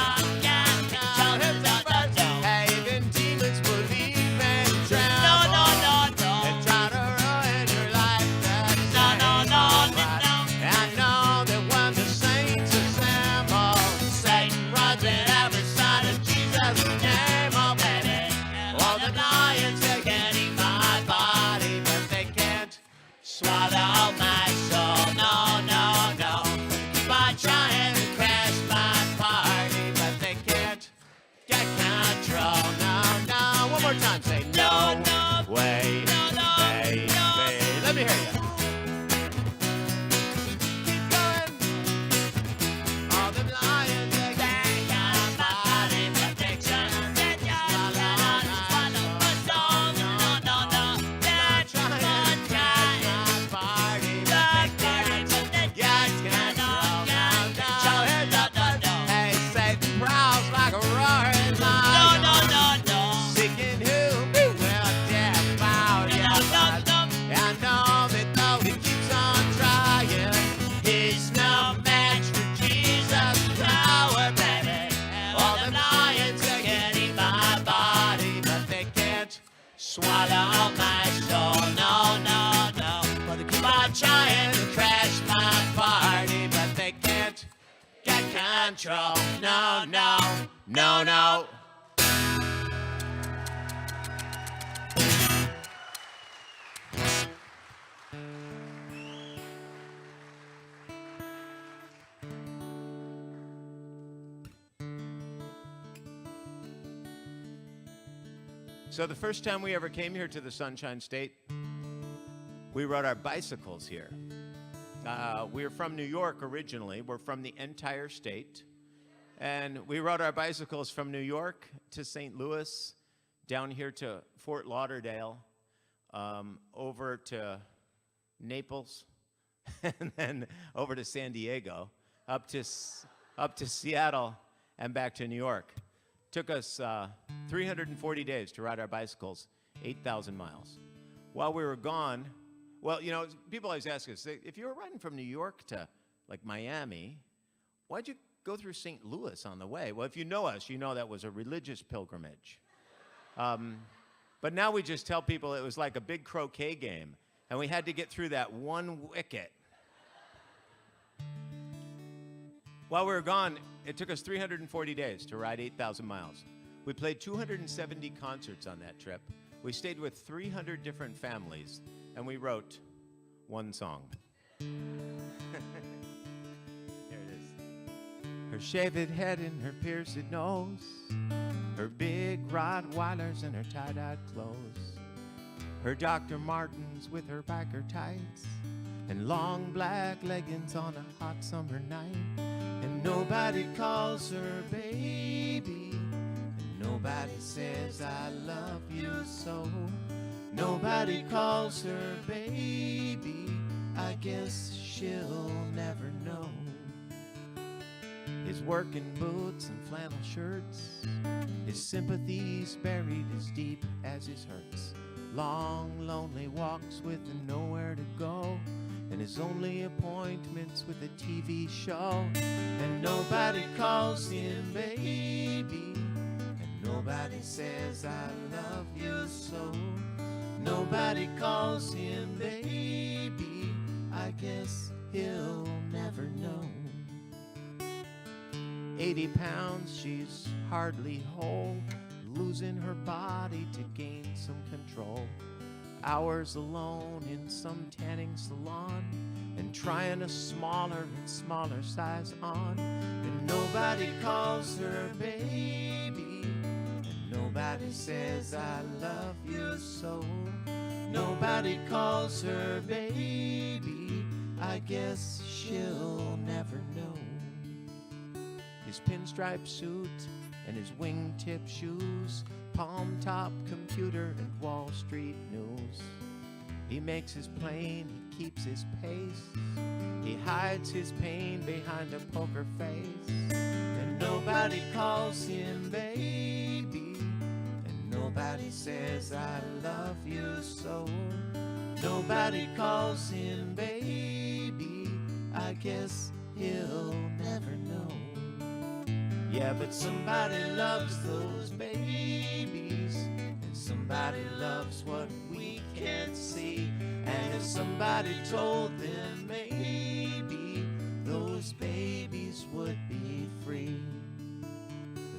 S3: swallow my soul. No, no, no. But they keep on trying to crash my party, but they can't get control. No, no, no, no.
S2: So the first time we ever came here to the Sunshine State, we rode our bicycles here. We were from New York originally. We're from the entire state. And we rode our bicycles from New York to St. Louis, down here to Fort Lauderdale, over to Naples, and then over to San Diego, up to Seattle, and back to New York. Took us 340 days to ride our bicycles, 8,000 miles. While we were gone, well, you know, people always ask us, if you were riding from New York to, like, Miami, why'd you go through St. Louis on the way? Well, if you know us, you know that was a religious pilgrimage. But now we just tell people it was like a big croquet game, and we had to get through that one wicket. While we were gone, it took us 340 days to ride 8,000 miles. We played 270 concerts on that trip. We stayed with 300 different families, and we wrote one song. Here it is. Her shaved head and her pierced nose, her big Rottweilers and her tie-dyed clothes, her Dr. Martens with her biker tights, and long black leggings on a hot summer night. And nobody calls her baby, and nobody says I love you so. Nobody calls her baby, I guess she'll never know. His working boots and flannel shirts, his sympathies buried as deep as his hurts. Long, lonely walks with nowhere to go, and his only appointments with a TV show. And nobody calls him baby, and nobody says I love you so. Nobody calls him baby, I guess he'll never know. 80 pounds, she's hardly whole, losing her body to gain some control. Hours alone in some tanning salon, and trying a smaller and smaller size on. And nobody calls her baby, and nobody says I love you so. Nobody calls her baby, I guess she'll never know. His pinstripe suit and his wingtip shoes, palm top computer and Wall Street news. He makes his plane, he keeps his pace, he hides his pain behind a poker face. And nobody calls him baby, and nobody says I love you so. Nobody calls him baby, I guess he'll never know. Yeah, but somebody loves those babies, and somebody loves what we can't see. And if somebody told them maybe those babies would be free,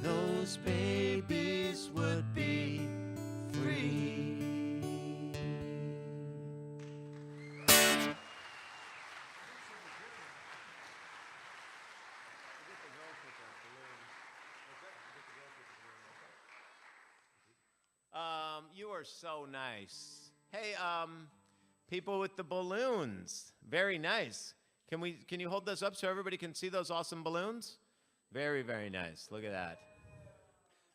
S2: those babies would be free. You are so nice. Hey, people with the balloons, very nice. Can you hold those up so everybody can see those awesome balloons? Very, very nice. Look at that.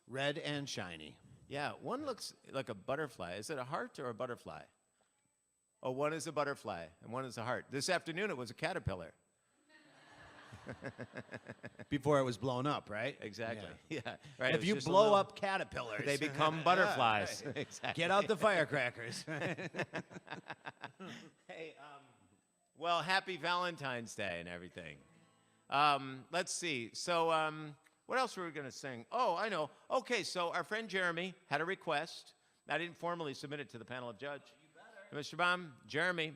S4: Red and shiny.
S2: Yeah, one looks like a butterfly. Is it a heart or a butterfly? Oh, one is a butterfly and one is a heart. This afternoon it was a caterpillar.
S4: Before it was blown up, right?
S2: Exactly. Yeah. Right.
S4: If you blow up caterpillars,
S2: they become butterflies.
S4: Right.
S2: Exactly.
S4: Get out the firecrackers.
S2: Hey, well, happy Valentine's Day and everything. Let's see. So, what else were we going to sing? Oh, I know. Okay, so our friend Jeremy had a request I didn't formally submit it to the panel of judge. Mr. Baum, Jeremy,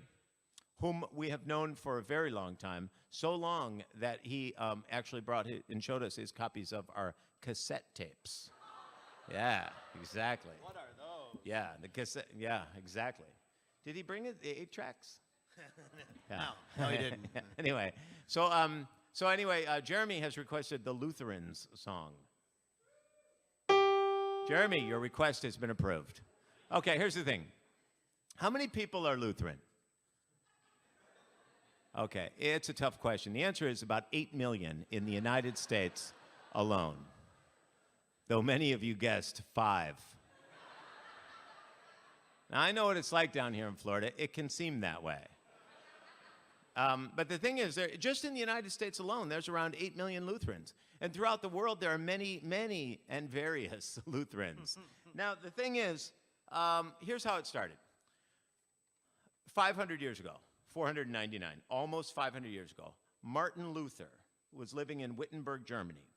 S2: whom we have known for a very long time, so long that he actually brought and showed us his copies of our cassette tapes. Yeah, exactly.
S3: What are those?
S2: Yeah, the cassette. Yeah, exactly. Did he bring it? The 8 tracks? Yeah.
S4: No, he didn't.
S2: Anyway, Jeremy has requested the Lutherans song. Jeremy, your request has been approved. Okay, here's the thing. How many people are Lutheran? Okay, it's a tough question. The answer is about 8 million in the United States alone. Though many of you guessed 5. Now, I know what it's like down here in Florida. It can seem that way. But the thing is, just in the United States alone, there's around 8 million Lutherans. And throughout the world, there are many, many and various Lutherans. Now, the thing is, here's how it started. 500 years ago, 499, almost 500 years ago, Martin Luther was living in Wittenberg, Germany,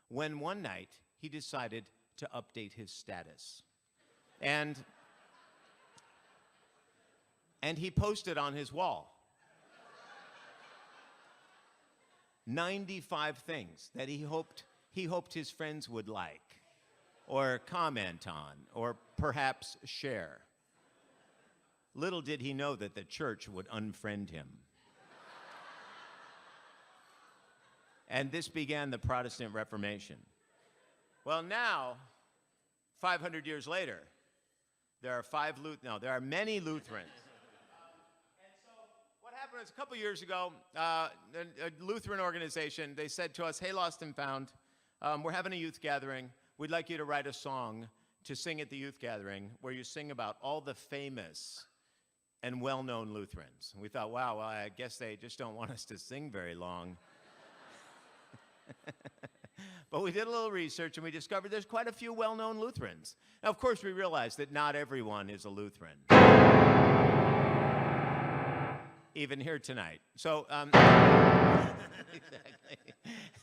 S2: when one night he decided to update his status. And he posted on his wall 95 things that he hoped his friends would like, or comment on, or perhaps share. Little did he know that the church would unfriend him. And this began the Protestant Reformation. Well, now, 500 years later, there are many Lutherans. What happened was a couple years ago, a Lutheran organization, they said to us, hey, Lost and Found, we're having a youth gathering. We'd like you to write a song to sing at the youth gathering where you sing about all the famous and well-known Lutherans. And we thought, wow, well, I guess they just don't want us to sing very long. But we did a little research and we discovered there's quite a few well-known Lutherans. Now, of course, we realized that not everyone is a Lutheran. Even here tonight. So, exactly.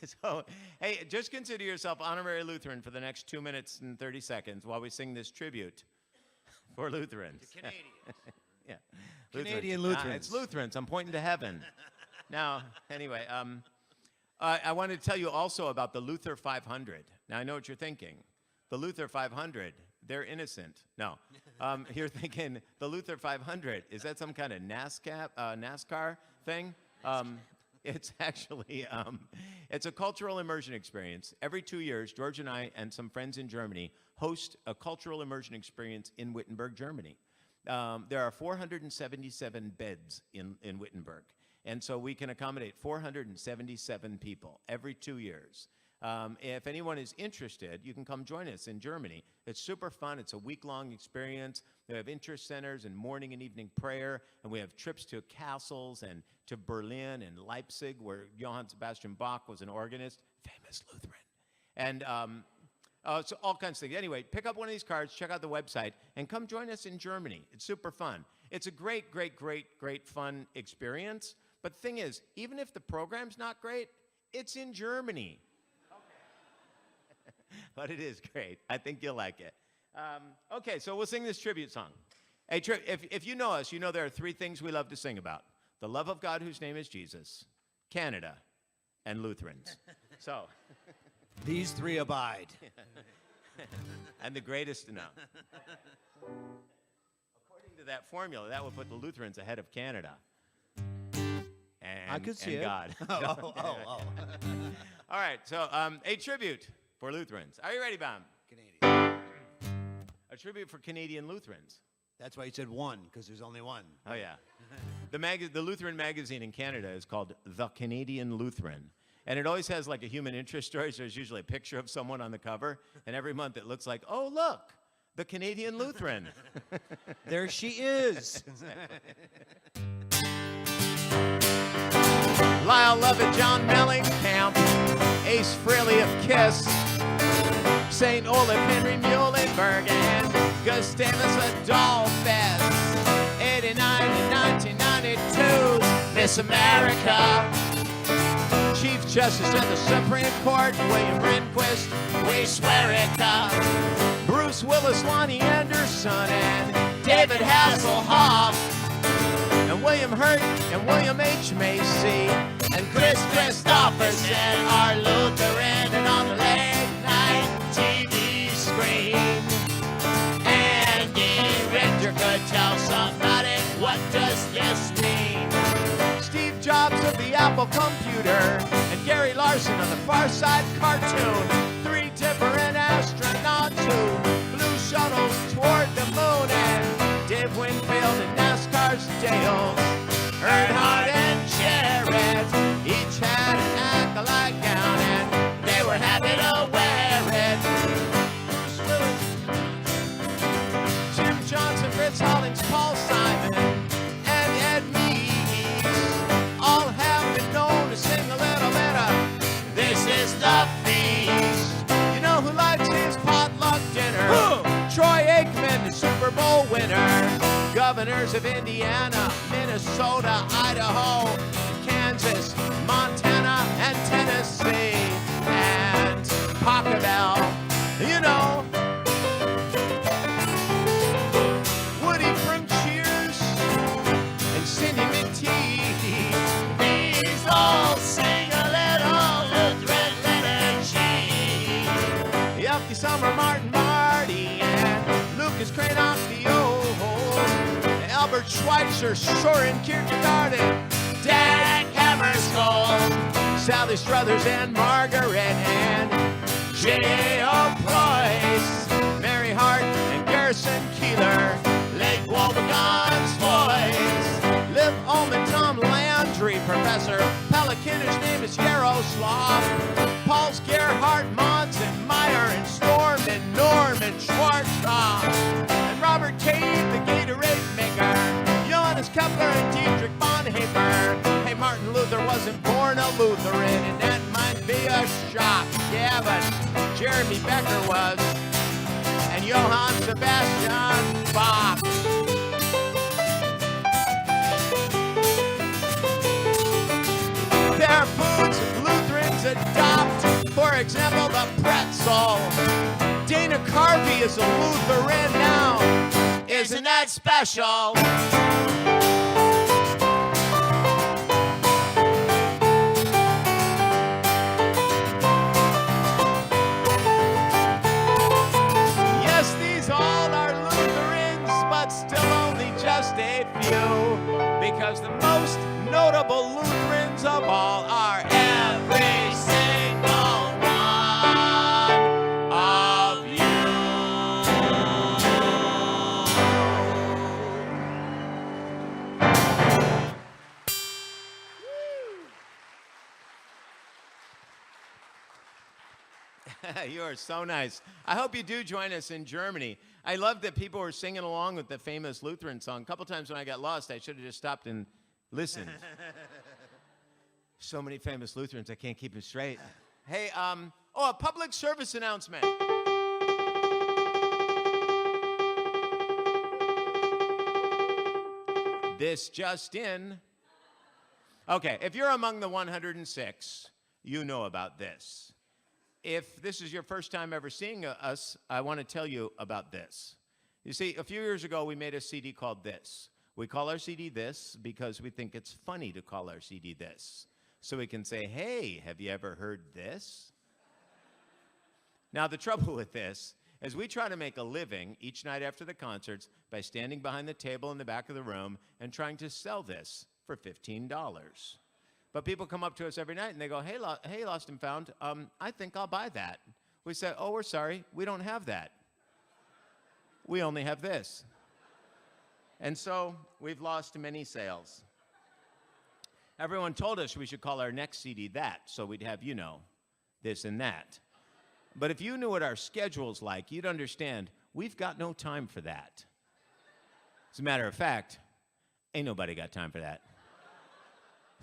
S2: So, hey, just consider yourself honorary Lutheran for the next 2 minutes and 30 seconds while we sing this tribute for Lutherans.
S3: Canadians.
S2: Yeah.
S4: Canadian Lutherans.
S2: It's Lutherans. I'm pointing to heaven. Now, anyway, I wanted to tell you also about the Luther 500. Now, I know what you're thinking. The Luther 500, they're innocent. No. You're thinking, the Luther 500, is that some kind of NASCAR thing? It's actually, it's a cultural immersion experience. Every 2 years, George and I and some friends in Germany host a cultural immersion experience in Wittenberg, Germany. There are 477 beds in Wittenberg. And so we can accommodate 477 people every 2 years. If anyone is interested, you can come join us in Germany. It's super fun. It's a week-long experience. We have interest centers and morning and evening prayer, and we have trips to castles and to Berlin and Leipzig, where Johann Sebastian Bach was an organist, famous Lutheran. And so all kinds of things. Anyway, pick up one of these cards, check out the website, and come join us in Germany. It's super fun. It's a great, great, great, great fun experience. But the thing is, even if the program's not great, it's in Germany. But it is great. I think you'll like it. Okay, so we'll sing this tribute song. Hey, if you know us, you know there are 3 things we love to sing about. The love of God whose name is Jesus, Canada, and Lutherans. So.
S4: These 3 abide.
S2: And the greatest, no. According to that formula, that would put the Lutherans ahead of Canada.
S4: I could see
S2: and
S4: it.
S2: God.
S4: Oh.
S2: All right, so a tribute for Lutherans. Are you ready, Baum?
S4: Canadian.
S2: A tribute for Canadian Lutherans.
S4: That's why you said 1, because there's only 1.
S2: Oh, yeah. The Lutheran magazine in Canada is called The Canadian Lutheran. And it always has like a human interest story, so there's usually a picture of someone on the cover. And every month it looks like, oh, look, the Canadian Lutheran.
S4: There she is.
S2: Lyle Lovett, John Mellencamp, Ace Frehley of KISS, St. Olaf, Henry Muhlenberg, and Gustavus Adolphus. 89 and 1992's Miss America. Chief Justice of the Supreme Court, William Rehnquist, we swear it. Bruce Willis, Lonnie Anderson. Larson and David Hasselhoff and William Hurt and William H. Macy and Chris Christopherson are Lutheran and on the late night TV screen. Andy Richter could tell somebody, what does this mean? Steve Jobs of the Apple computer and Gary Larson of the Far Side cartoon. Three different astronauts who flew shuttles toward the moon. And Dave Winfield and NASCAR's Dale, Earnhardt and Jarrett, each had an acolyte gown and they were happy to wear it. Bruce Willis, Jim Johnson, Fritz Hollings, Paul Simon, and Ed Meese all have been known to sing a little bit of This Is the Feast. You know who likes his potluck dinner? Troy Aikman, the Super Bowl winner. Governors of Indiana, Minnesota, Idaho, Kansas, Montana, and Tennessee. And Pachelbel, you know. Woody from Cheers and Cindy McTee. These all sing a little Lutheran liturgy. Yucky Summer, Martin Marty, and Lucas Cranach, the old Albert Schweitzer, Soren Kierkegaard, and Dag Hammarskjöld, Sally Struthers and Margaret and J.O. Price, Mary Hart and Garrison Keeler, Lake Wobegon's voice, Liv Ullman, Tom Landry, Professor Pelican, his name is Yaroslav, Paul's Gerhardt, Monson, Meyer, and Storm, and Norman Schwarzkopf, and Robert Cave, the Gatorade maker, Johannes Kepler and Dietrich Bonhoeffer. Hey, Martin Luther wasn't born a Lutheran, and that might be a shock. Yeah, but Jeremy Becker was, and Johann Sebastian Bach. There are foods Lutherans adopt, for example, the pretzel. Dana Carvey is a Lutheran now. Isn't that special? Yes, these all are Lutherans, but still only just a few, because the most notable Lutherans of all are every single one of you. You are so nice. I hope you do join us in Germany. I love that people were singing along with the famous Lutheran song. A couple times when I got lost, I should have just stopped and listened. So many famous Lutherans, I can't keep them straight. Hey, a public service announcement. This just in. Okay, if you're among the 106, you know about this. If this is your first time ever seeing us, I want to tell you about this. You see, a few years ago, we made a CD called This. We call our CD This because we think it's funny to call our CD This. So we can say, hey, have you ever heard this? Now, the trouble with this is we try to make a living each night after the concerts by standing behind the table in the back of the room and trying to sell this for $15. But people come up to us every night and they go, hey, Lost and Found, I think I'll buy that. We say, oh, we're sorry, we don't have that. We only have this. And so we've lost many sales. Everyone told us we should call our next CD That, so we'd have, you know, this and that. But if you knew what our schedule's like, you'd understand we've got no time for that. As a matter of fact, ain't nobody got time for that.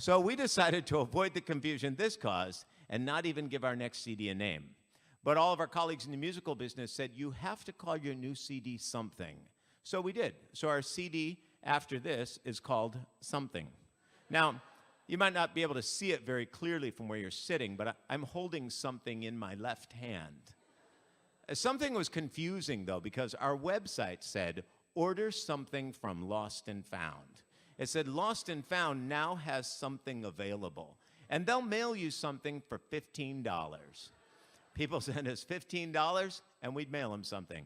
S2: So we decided to avoid the confusion this caused and not even give our next CD a name. But all of our colleagues in the musical business said, you have to call your new CD something. So we did. So our CD after this is called Something. Now, you might not be able to see it very clearly from where you're sitting, but I'm holding something in my left hand. Something was confusing, though, because our website said, order something from Lost and Found. It said, Lost and Found now has something available. And they'll mail you something for $15. People send us $15, and we'd mail them something.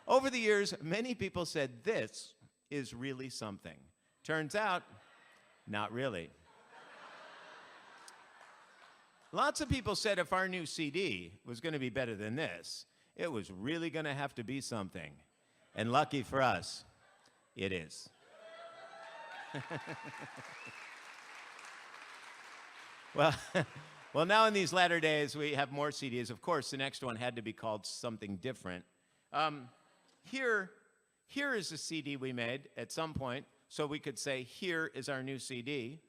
S2: Over the years, many people said, this is really something. Turns out, not really. Lots of people said if our new CD was going to be better than this, it was really going to have to be something. And lucky for us, it is. Well, now in these latter days, we have more CDs. Of course, the next one had to be called something different. Here is a CD we made at some point, so we could say, here is our new CD.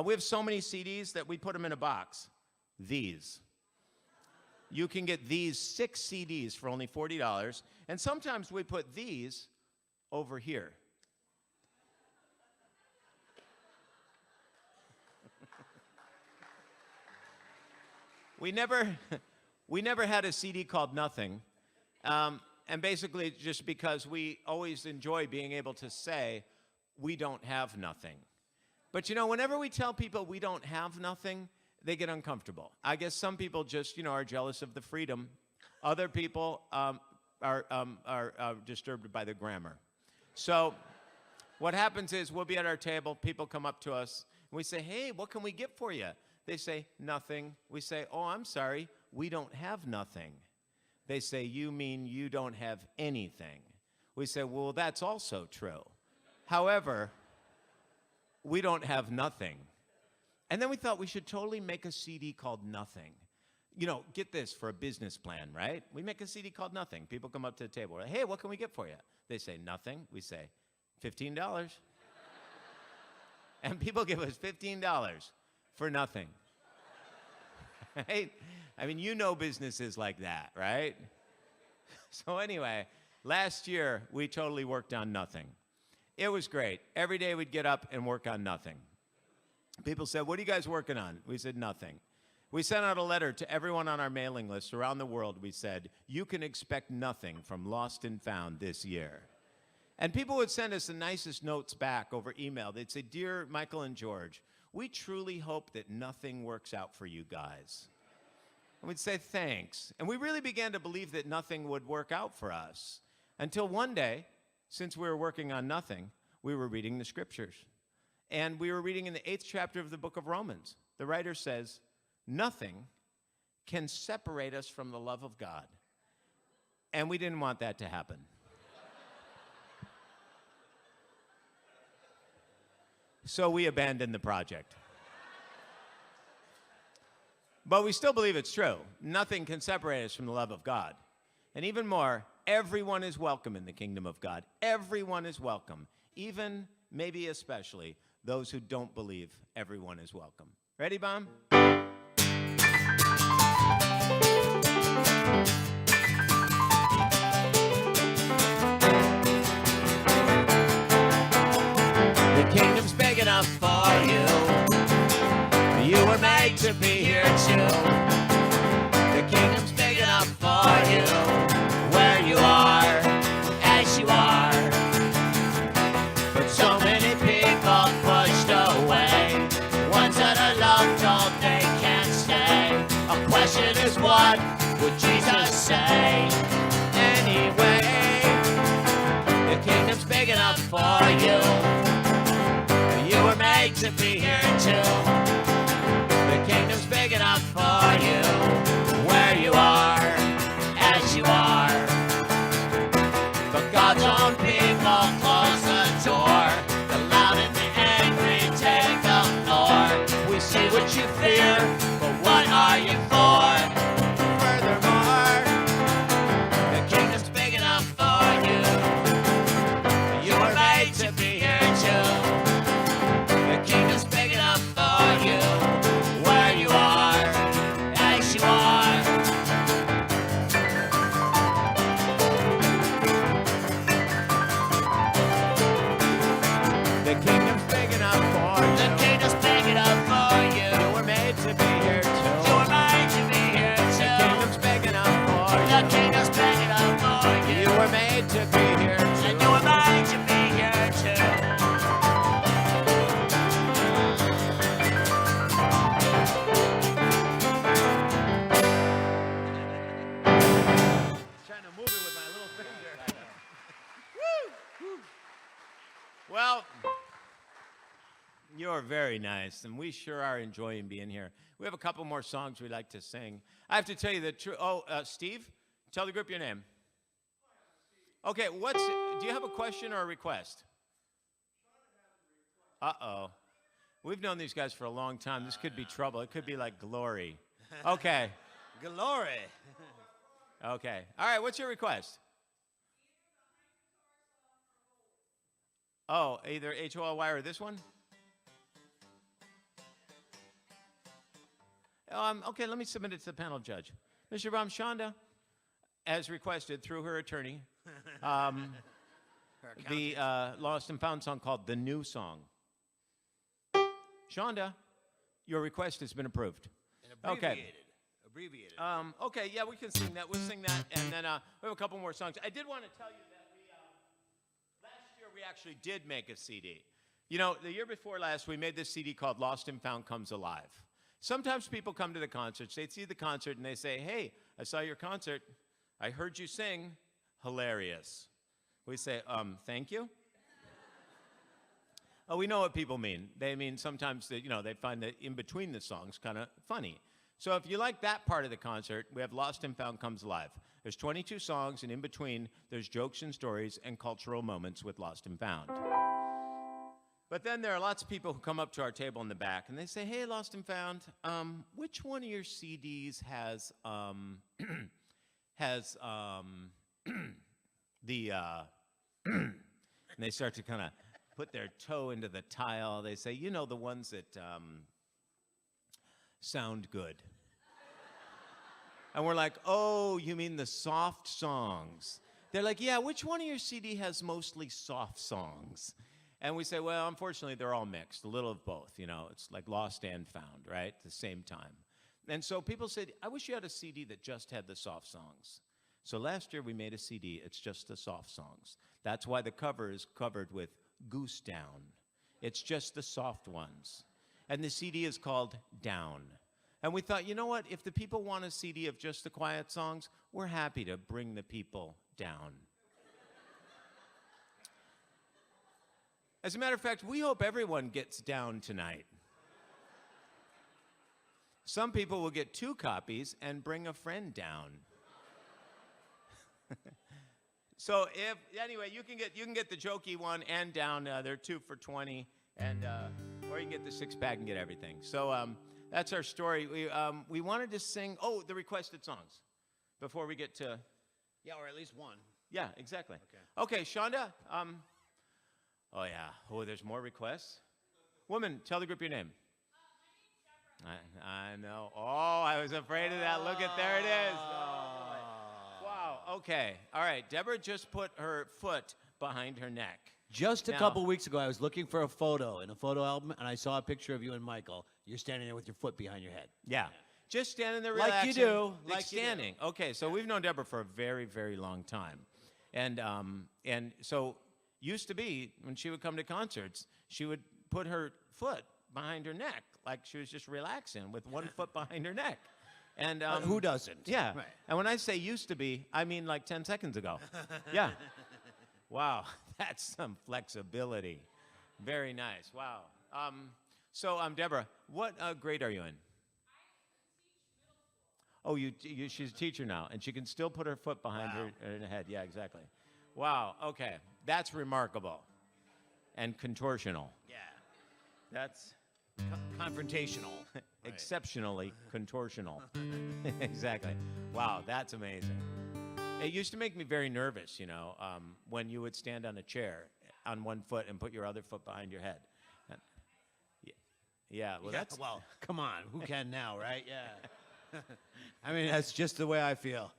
S2: We have so many CDs that we put them in a box. These. You can get these 6 CDs for only $40, and sometimes we put these over here. We never had a CD called Nothing, and basically just because we always enjoy being able to say, we don't have nothing. But you know, whenever we tell people we don't have nothing, they get uncomfortable. I guess some people just, are jealous of the freedom. Other people are disturbed by the grammar. So what happens is we'll be at our table, people come up to us, and we say, hey, what can we get for you? They say, nothing. We say, oh, I'm sorry, we don't have nothing. They say, you mean you don't have anything. We say, well, that's also true. However, we don't have nothing. And then we thought we should totally make a CD called Nothing. Get this, for a business plan, right? We make a CD called Nothing. People come up to the table. We're like, hey, what can we get for you? They say, nothing. We say, $15. And people give us $15 for nothing. Right? I mean, businesses like that, right? So anyway, last year, we totally worked on Nothing. It was great. Every day we'd get up and work on Nothing. People said, what are you guys working on? We said, nothing. We sent out a letter to everyone on our mailing list around the world. We said, you can expect nothing from Lost and Found this year. And people would send us the nicest notes back over email. They'd say, dear Michael and George, we truly hope that nothing works out for you guys. And we'd say, thanks. And we really began to believe that nothing would work out for us. Until one day, since we were working on Nothing, we were reading the scriptures. And we were reading in the 8th chapter of the book of Romans. The writer says, nothing can separate us from the love of God. And we didn't want that to happen. So we abandoned the project. But we still believe it's true. Nothing can separate us from the love of God. And even more, everyone is welcome in the kingdom of God. Everyone is welcome. Even, maybe especially, those who don't believe everyone is welcome. Ready, Bomb? The kingdom's big enough for you. You were made to be here too. The kingdom's big enough for you. Where you are, as you are. But so many people pushed away. Ones that are loved told they can't stay. A question is, what would Jesus say? Anyway, the kingdom's big enough for you. You were made to be here too. The kingdom's big enough for you. Where you are, as you are. But God's own people close the door. The loud and the angry take up north. We see what you fear, but what are you for? Furthermore, the kingdom's big enough for you. You were made to be here too. The kingdom's big enough Well, you're very nice, and we sure are enjoying being here. We have a couple more songs we'd like to sing. I have to tell you the truth. Oh, Steve, tell the group your name. Okay, do you have a question or a request? Uh-oh. We've known these guys for a long time. This could be trouble. It could be like Glory. Okay.
S3: Glory.
S2: Okay. All right, what's your request? Oh, either HOLY or this one? Okay, let me submit it to the panel judge. Mr. Baum, Shonda, as requested through her attorney, the Lost and Found song called The New Song. Shonda, your request has been approved.
S3: Abbreviated.
S2: Okay.
S3: Abbreviated.
S2: Okay, yeah, we can sing that. We'll sing that, and then we have a couple more songs. I did want to tell you that last year we actually did make a CD. You know, the year before last, we made this CD called Lost and Found Comes Alive. Sometimes people come to the concerts, they see the concert, and they say, hey, I saw your concert. I heard you sing. Hilarious. We say, thank you? Oh, we know what people mean. They mean sometimes that, they find that in between the songs kind of funny. So if you like that part of the concert, we have Lost and Found Comes Alive. There's 22 songs, and in between, there's jokes and stories and cultural moments with Lost and Found. But then there are lots of people who come up to our table in the back, and they say, hey, Lost and Found, which one of your CDs has the, and they start to kind of put their toe into the tile. They say, the ones that sound good. And we're like, oh, you mean the soft songs? They're like, yeah, which one of your CD has mostly soft songs? And we say, well, unfortunately, they're all mixed, a little of both. It's like Lost and Found, right, at the same time. And so people said, I wish you had a CD that just had the soft songs. So last year we made a CD, it's just the soft songs. That's why the cover is covered with Goose Down. It's just the soft ones. And the CD is called Down. And we thought, you know what, if the people want a CD of just the quiet songs, we're happy to bring the people down. As a matter of fact, we hope everyone gets down tonight. Some people will get 2 copies and bring a friend down. So anyway, you can get the jokey one and down. They're 2 for $20, and or you can get the 6-pack and get everything. So that's our story. We wanted to sing the requested songs before we get to.
S3: Yeah, or at least one.
S2: Yeah, exactly. Okay, Shonda. Oh yeah. Oh, there's more requests. Woman, tell the group your name. I know. Oh, I was afraid of that. Look at there it is. Oh, wow. Okay. All right. Deborah just put her foot behind her neck.
S4: Just a couple weeks ago, I was looking for a photo in a photo album, and I saw a picture of you and Michael. You're standing there with your foot behind your head.
S2: Yeah. Just standing there
S4: Like
S2: relaxing.
S4: you do.
S2: Like standing. Okay. So we've known Deborah for a very, very long time. And so used to be when she would come to concerts, she would put her foot behind her neck like she was just relaxing with one foot behind her neck. And
S4: Who doesn't?
S2: Yeah.
S4: Right.
S2: And when I say used to be, I mean like 10 seconds ago. Yeah. Wow. That's some flexibility. Very nice. Wow. So Deborah, what grade are you in? Oh, she's a teacher now, and she can still put her foot behind her head. Yeah, exactly. Wow. Okay. That's remarkable. And contortional.
S3: Yeah.
S2: That's
S3: Confrontational.
S2: exceptionally contortional. Exactly. Wow, that's amazing. It used to make me very nervous, when you would stand on a chair on one foot and put your other foot behind your head. Yeah, well, that's...
S4: Well, come on. Who can now, right? Yeah. I mean, that's just the way I feel.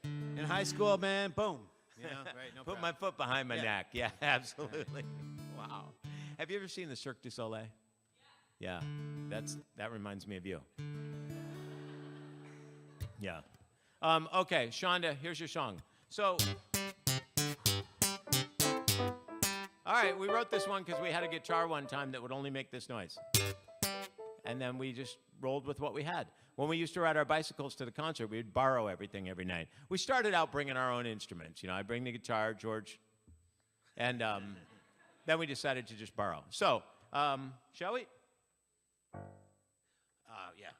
S4: In high school, man, boom. Right, no
S2: Put my foot behind my neck. Yeah, absolutely. Wow. Have you ever seen the Cirque du Soleil? Yeah. That reminds me of you. Yeah. Okay, Shonda, here's your song. So, all right, we wrote this one because we had a guitar one time that would only make this noise. And then we just rolled with what we had. When we used to ride our bicycles to the concert, we'd borrow everything every night. We started out bringing our own instruments. I bring the guitar, George, and then we decided to just borrow. So, shall we?
S4: Yeah.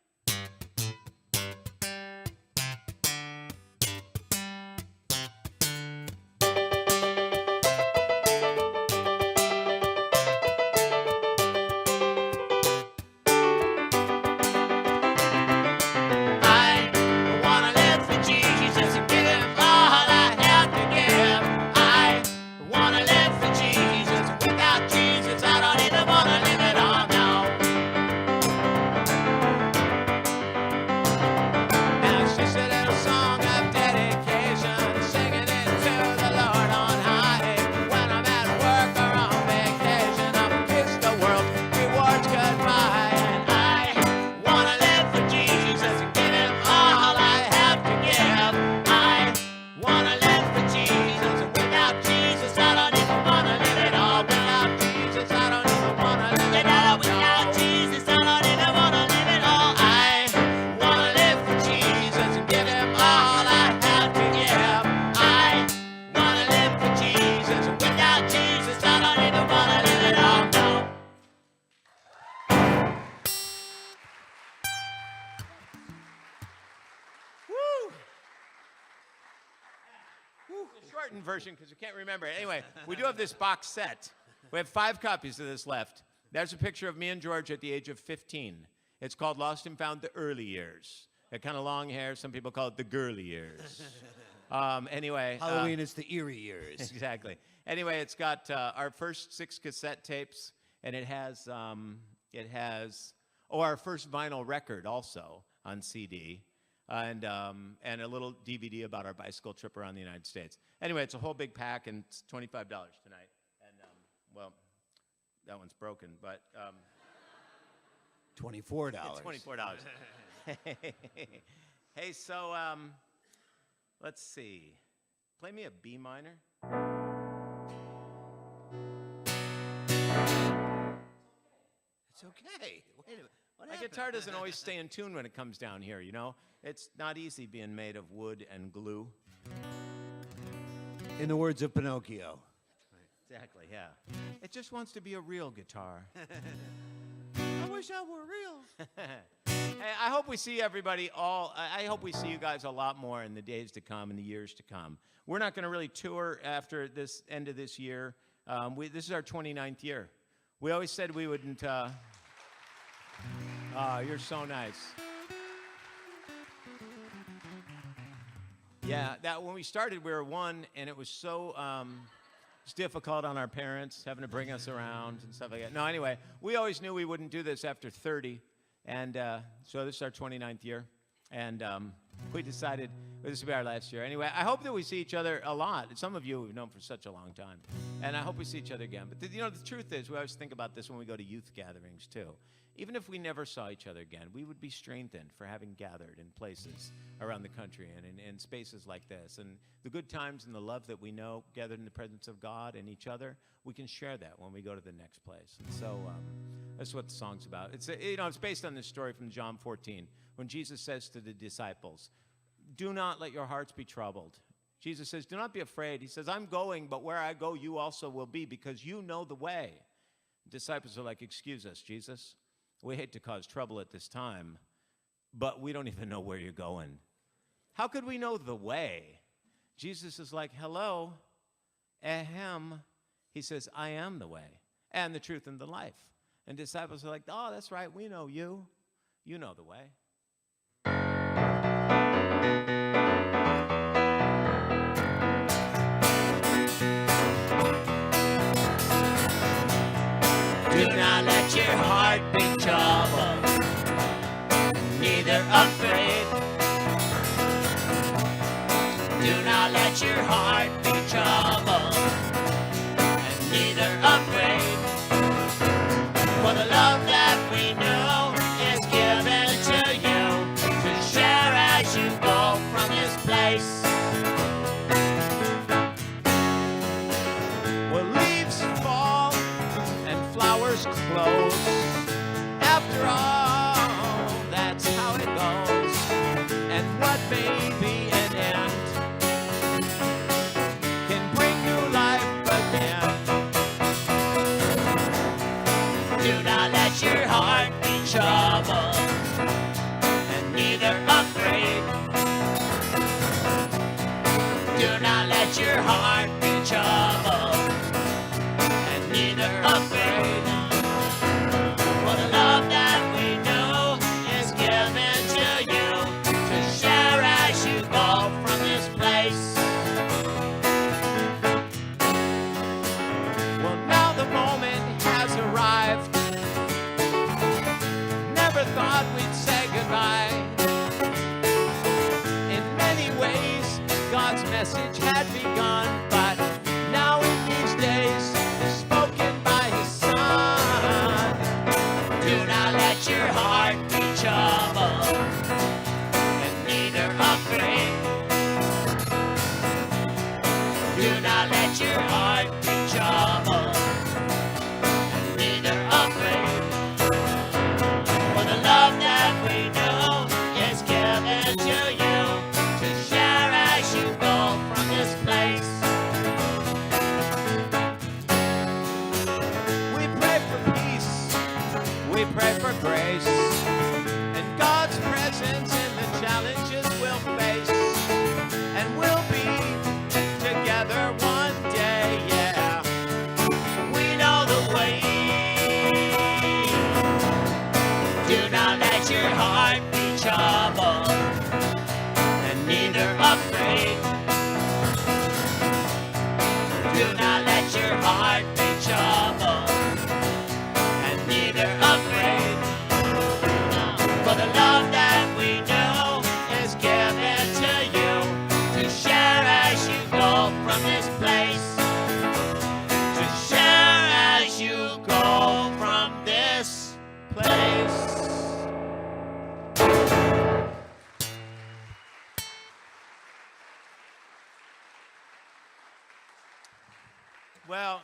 S3: I wanna live for Jesus and give him all I have to give. I wanna live for Jesus. Without Jesus, I don't even wanna live at all now.
S2: Now it's just a little song of dedication, singing it to the Lord on high. When I'm at work or on vacation, I'll kiss the world, rewards goodbye.
S3: And I wanna live for Jesus and give him all I have to give. I wanna live for Jesus, and without Jesus, I don't even wanna live at all.
S2: Without Jesus, I don't even wanna live at all.
S3: Without Jesus, I don't even wanna live at all. I wanna live for Jesus and give him all I have to give. I wanna live for Jesus, and without Jesus, I don't even wanna live at all. No.
S2: The shortened version, because you can't remember it. Anyway, we do have this box set. We have 5 copies of this left. There's a picture of me and George at the age of 15. It's called Lost and Found: The Early Years. That kind of long hair. Some people call it the girly years. Anyway.
S4: Halloween is the eerie years.
S2: Exactly. Anyway, it's got our first 6 cassette tapes, and it has our first vinyl record also on CD, and a little DVD about our bicycle trip around the United States. Anyway, it's a whole big pack, and it's $25 tonight. And well, that one's broken, but
S4: $24.
S2: it's $24. Hey, so let's see. Play me a B minor.
S4: It's okay. Wait a minute. What
S2: My
S4: happened?
S2: guitar doesn't always stay in tune when it comes down here, you know? It's not easy being made of wood and glue.
S4: In the words of Pinocchio.
S2: Exactly, yeah. It just wants to be a real guitar. I wish I were real. Hey, I hope we see everybody I hope we see you guys a lot more in the days to come, in the years to come. We're not going to really tour after this end of this year. This is our 29th year. We always said we wouldn't. You're so nice. Yeah, that when we started, we were 1, and it was so it's difficult on our parents having to bring us around and stuff like that. No, anyway, we always knew we wouldn't do this after 30, and so this is our 29th year, and we decided this would be our last year. Anyway, I hope that we see each other a lot. Some of you we've known for such a long time, and I hope we see each other again. But the truth is, we always think about this when we go to youth gatherings too. Even if we never saw each other again, we would be strengthened for having gathered in places around the country and in spaces like this. And the good times and the love that we know gathered in the presence of God and each other, we can share that when we go to the next place. And so that's what the song's about. It's based on this story from John 14, when Jesus says to the disciples, "Do not let your hearts be troubled." Jesus says, "Do not be afraid." He says, "I'm going, but where I go, you also will be, because you know the way." The disciples are like, "Excuse us, Jesus. We hate to cause trouble at this time, but we don't even know where you're going. How could we know the way?" Jesus is like, "Hello, ahem." He says, "I am the way and the truth and the life." And disciples are like, "Oh, that's right. We know you. You know the way."
S3: Do not let your heart be troubled, neither afraid. Do not let your heart be troubled, and neither afraid. For the love that we know is given to you to share as you go from this place.
S2: Well, leaves fall and flowers close. After all, that's how it goes. And what may be an end can bring new
S3: your heart be troubled, and neither afraid. For the love that we know is given to you to share as you go from this place.
S2: Well, now the moment has arrived. Never thought we'd say goodbye. In many ways, God's message had begun, but now in these days, spoken by His Son.
S3: Do not let your heart be troubled, and neither afraid. Do not let your heart be troubled, and neither afraid. For the love that we know is given to you to share as you go from this place.
S2: We pray for peace, we pray for grace, and God's presence in the challenges we'll face, and we'll be together one day, yeah.
S3: We know the way. Do not let your heart be troubled, and neither afraid. Do not let your heart be troubled, and neither afraid. For the love that we know is given to you to share as you go from this place. To share as you go from this place.
S2: Well,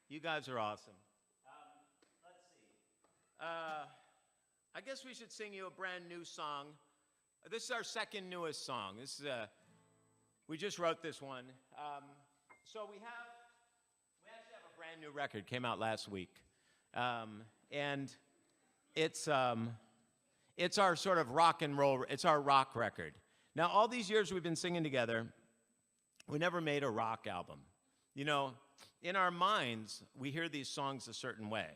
S2: you guys are awesome. Let's see. I guess we should sing you a brand new song. This is our second newest song. This is we just wrote this one. So we actually have a brand new record. Came out last week, and it's our sort of rock and roll. It's our rock record. Now, all these years we've been singing together, we never made a rock album. You know, in our minds, we hear these songs a certain way.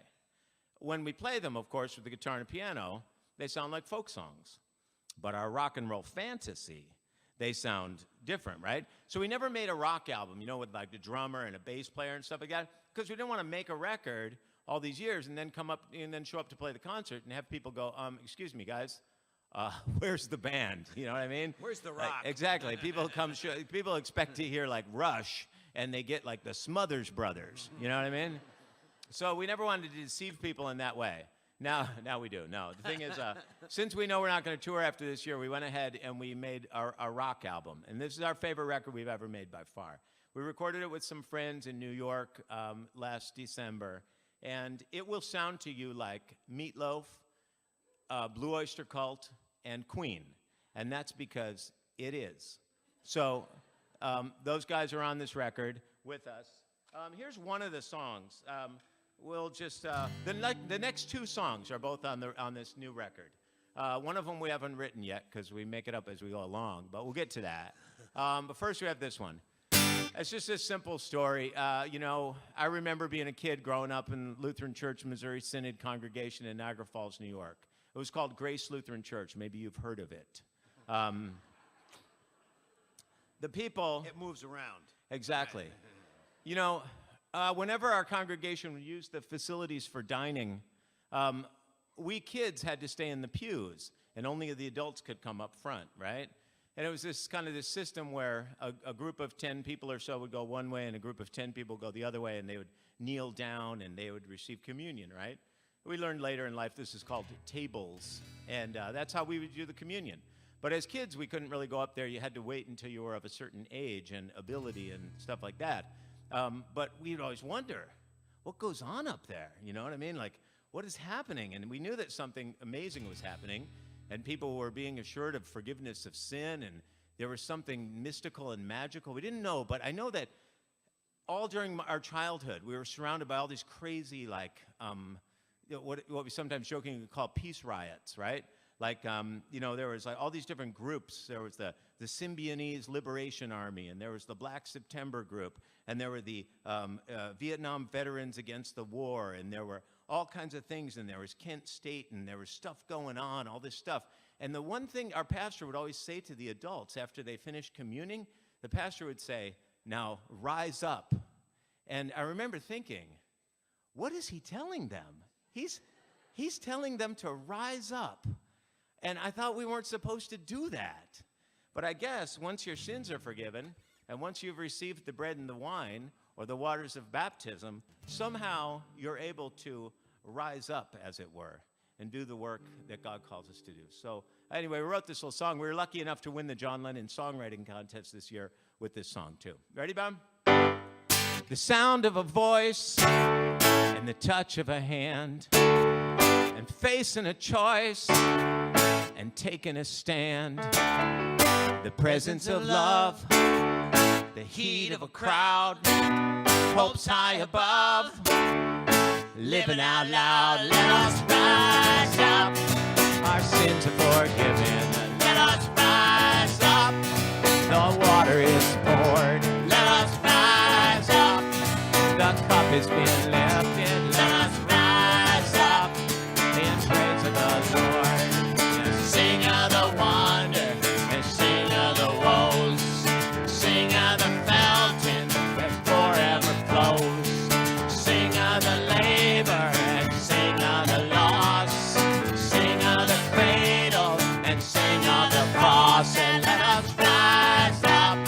S2: When we play them, of course, with the guitar and piano, they sound like folk songs. But our rock and roll fantasy, they sound different, right? So we never made a rock album, you know, with like the drummer and a bass player and stuff like that, because we didn't want to make a record all these years and then come up and then show up to play the concert and have people go, excuse me, guys, where's the band? You know what I mean?
S4: Where's the rock?
S2: Exactly. People people expect to hear like Rush, and they get like the Smothers Brothers. You know what I mean? So we never wanted to deceive people in that way. Now we do. No, the thing is, since we know we're not going to tour after this year, we went ahead and we made our rock album. And this is our favorite record we've ever made by far. We recorded it with some friends in New York last December. And it will sound to you like Meatloaf, Blue Oyster Cult, and Queen. And that's because it is. So those guys are on this record with us. Here's one of the songs. We'll just the next two songs are both on this new record. One of them we haven't written yet because we make it up as we go along, but we'll get to that. But first we have this one. It's just a simple story. You know, I remember being a kid growing up in Lutheran Church, Missouri Synod congregation in Niagara Falls, New York. It was called Grace Lutheran Church. Maybe you've heard of it. The people...
S4: It moves around.
S2: Exactly. You know, whenever our congregation would use the facilities for dining, we kids had to stay in the pews, and only the adults could come up front, right? And it was this system where a group of 10 people or so would go one way, and a group of 10 people would go the other way, and they would kneel down, and they would receive communion, right? We learned later in life this is called tables, and that's how we would do the communion. But as kids, we couldn't really go up there. You had to wait until you were of a certain age and ability and stuff like that. But we'd always wonder, what goes on up there? You know what I mean? Like, what is happening? And we knew that something amazing was happening, and people were being assured of forgiveness of sin, and there was something mystical and magical. We didn't know, but I know that all during our childhood, we were surrounded by all these crazy, like, what we sometimes jokingly call peace riots, right? Like, there was like all these different groups. There was the Symbionese Liberation Army, and there was the Black September group, and there were the Vietnam Veterans Against the War, and there were all kinds of things, and there was Kent State, and there was stuff going on, all this stuff. And the one thing our pastor would always say to the adults after they finished communing, the pastor would say, "Now rise up." And I remember thinking, what is he telling them? He's telling them to rise up. And I thought we weren't supposed to do that. But I guess once your sins are forgiven, and once you've received the bread and the wine, or the waters of baptism, somehow you're able to rise up, as it were, and do the work that God calls us to do. So anyway, we wrote this little song. We were lucky enough to win the John Lennon Songwriting Contest this year with this song, too. Ready, Bob? The sound of a voice and the touch of a hand, and facing a choice and taking a stand. The presence of love, the heat of a crowd, hopes high above, living out loud. Let us rise up, our sins are forgiven. Let us rise up, the water is poured. Let us rise up, the cup has been lifted. Let us rise up in praise of the Lord. And sing of the wonder, and sing of the woes. Sing of the fountain that forever flows. Sing of the labor, and sing of the loss. Sing of the cradle, and sing of the cross. And let us rise up,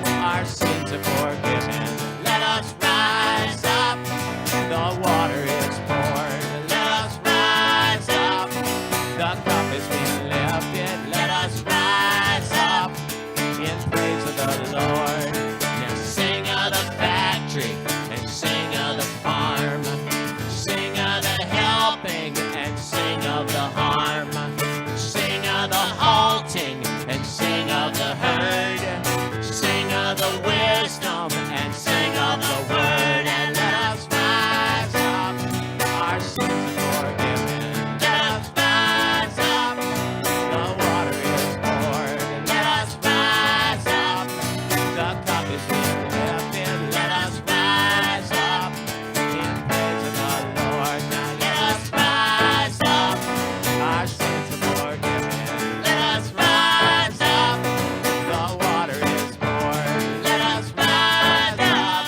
S2: our sins are forgiven. Let us rise up, the water is poured. Let us rise up, the cup is being lifted. Let us rise up in praise of the Lord. Now sing of the factory, and sing of the farm. Sing of the helping, and sing of the harm. Sing of the halting, and sing of the herd. Sing of the wisdom, and sing of the word. And let us rise up, our sins are forgiven. Let us rise up, the water is poured. Let us rise up, the cup is being lifted. Let us rise up in praise of the Lord. Now let us rise up, our sins are forgiven. Let us rise up, the water is poured. Let us rise up,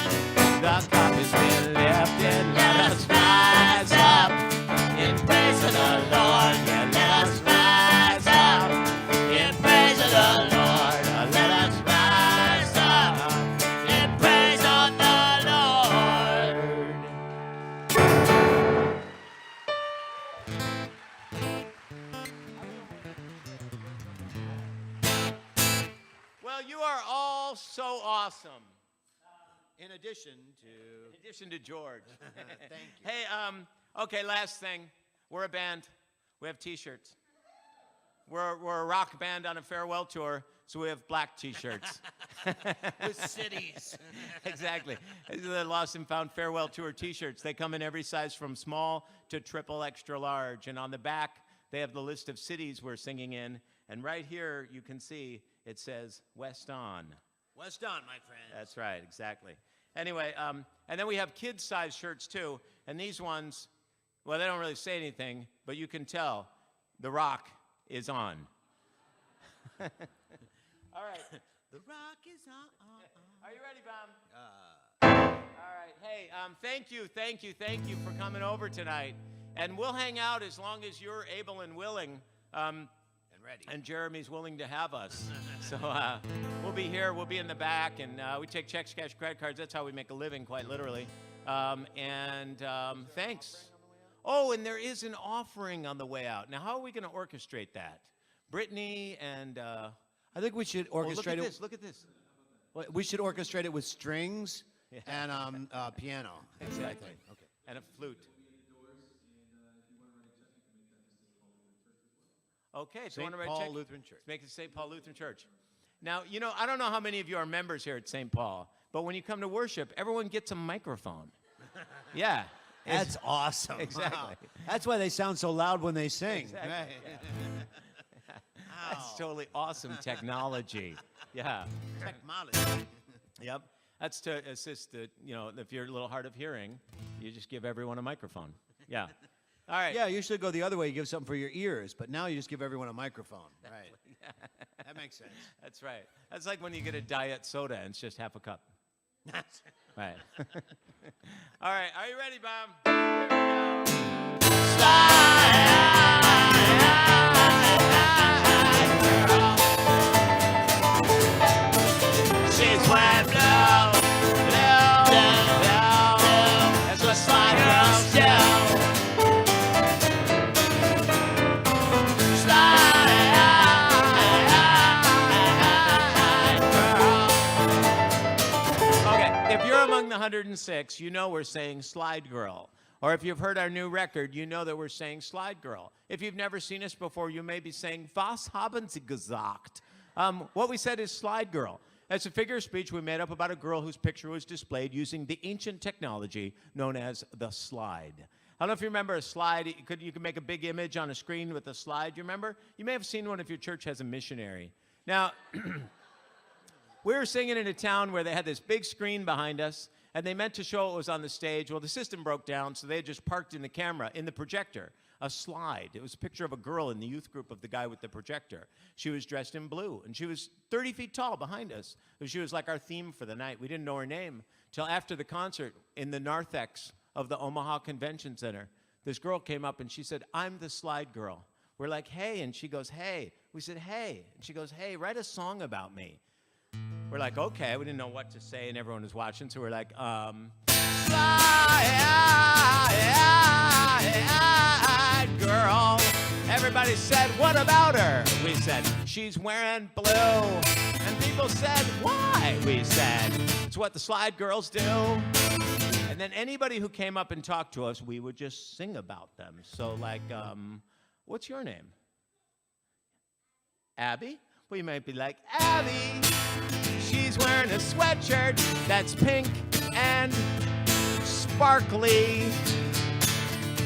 S2: the cup is being lifted. Let us rise up in praise of the Lord. Yeah, let us rise up in praise of the Lord. Let us rise up in praise of the Lord. Well, you are all so awesome.
S4: In addition to...
S2: In addition to George.
S4: Thank you.
S2: Hey, okay, last thing. We're a band. We have T-shirts. We're a rock band on a farewell tour, so we have black T-shirts.
S4: With cities.
S2: Exactly. These are the Lost and Found farewell tour T-shirts. They come in every size from small to triple extra large. And on the back, they have the list of cities we're singing in. And right here, you can see it says Weston.
S4: Weston, my friend.
S2: That's right, exactly. Anyway, and then we have kids-size shirts, too. And these ones, well, they don't really say anything, but you can tell the rock is on. All right.
S4: The rock is on.
S2: Are you ready, Bob? All right. Hey, thank you for coming over tonight. And we'll hang out as long as you're able and willing.
S4: And ready.
S2: And Jeremy's willing to have us. So we'll be here. We'll be in the back. And we take checks, cash, credit cards. That's how we make a living, quite literally. Thanks. Oh, and there is an offering on the way out. Now, how are we going to orchestrate that? Brittany and...
S4: I think we should orchestrate it.
S2: Look at this.
S4: We should orchestrate it with strings and piano.
S2: Exactly. Okay. And a flute. Okay, so
S4: St. Paul Lutheran Church.
S2: Make it St. Paul Lutheran Church. Now, I don't know how many of you are members here at St. Paul, but when you come to worship, everyone gets a microphone. Yeah.
S4: That's awesome.
S2: Exactly.
S4: Wow. That's why they sound so loud when they sing.
S2: Exactly.
S4: Right.
S2: Yeah. That's totally awesome technology. Yeah.
S4: Technology.
S2: Yep. That's to assist the, if you're a little hard of hearing, you just give everyone a microphone. Yeah. All right.
S4: Yeah, you should go the other way. You give something for your ears, but now you just give everyone a microphone. Right. That makes sense.
S2: That's right. That's like when you get a diet soda and it's just half a cup. Right. All right. Are you ready, Bob?
S3: She's wearing blue, blue, blue. That's what slide girls do.
S2: Okay, if you're among the 106, you know we're saying Slide Girl. Or if you've heard our new record, you know that we're saying Slide Girl. If you've never seen us before, you may be saying, Was haben Sie gesagt? What we said is Slide Girl. It's a figure of speech we made up about a girl whose picture was displayed using the ancient technology known as the slide. I don't know if you remember a slide. You could make a big image on a screen with a slide. You remember? You may have seen one if your church has a missionary. Now, we were singing in a town where they had this big screen behind us, and they meant to show what was on the stage. Well, the system broke down, so they had just parked in the projector, a slide. It was a picture of a girl in the youth group of the guy with the projector. She was dressed in blue, and she was 30 feet tall behind us. She was like our theme for the night. We didn't know her name till after the concert in the narthex of the Omaha Convention Center. This girl came up, and she said, I'm the slide girl. We're like, hey, and she goes, hey. We said, hey. And she goes, hey, write a song about me. We're like, okay. We didn't know what to say, and everyone was watching, so we're like, slide girl. Everybody said, what about her? We said, she's wearing blue. And people said, why? We said, it's what the slide girls do. And then anybody who came up and talked to us, we would just sing about them. So like, what's your name? Abby? We might be like, Abby, she's wearing a sweatshirt that's pink and sparkly.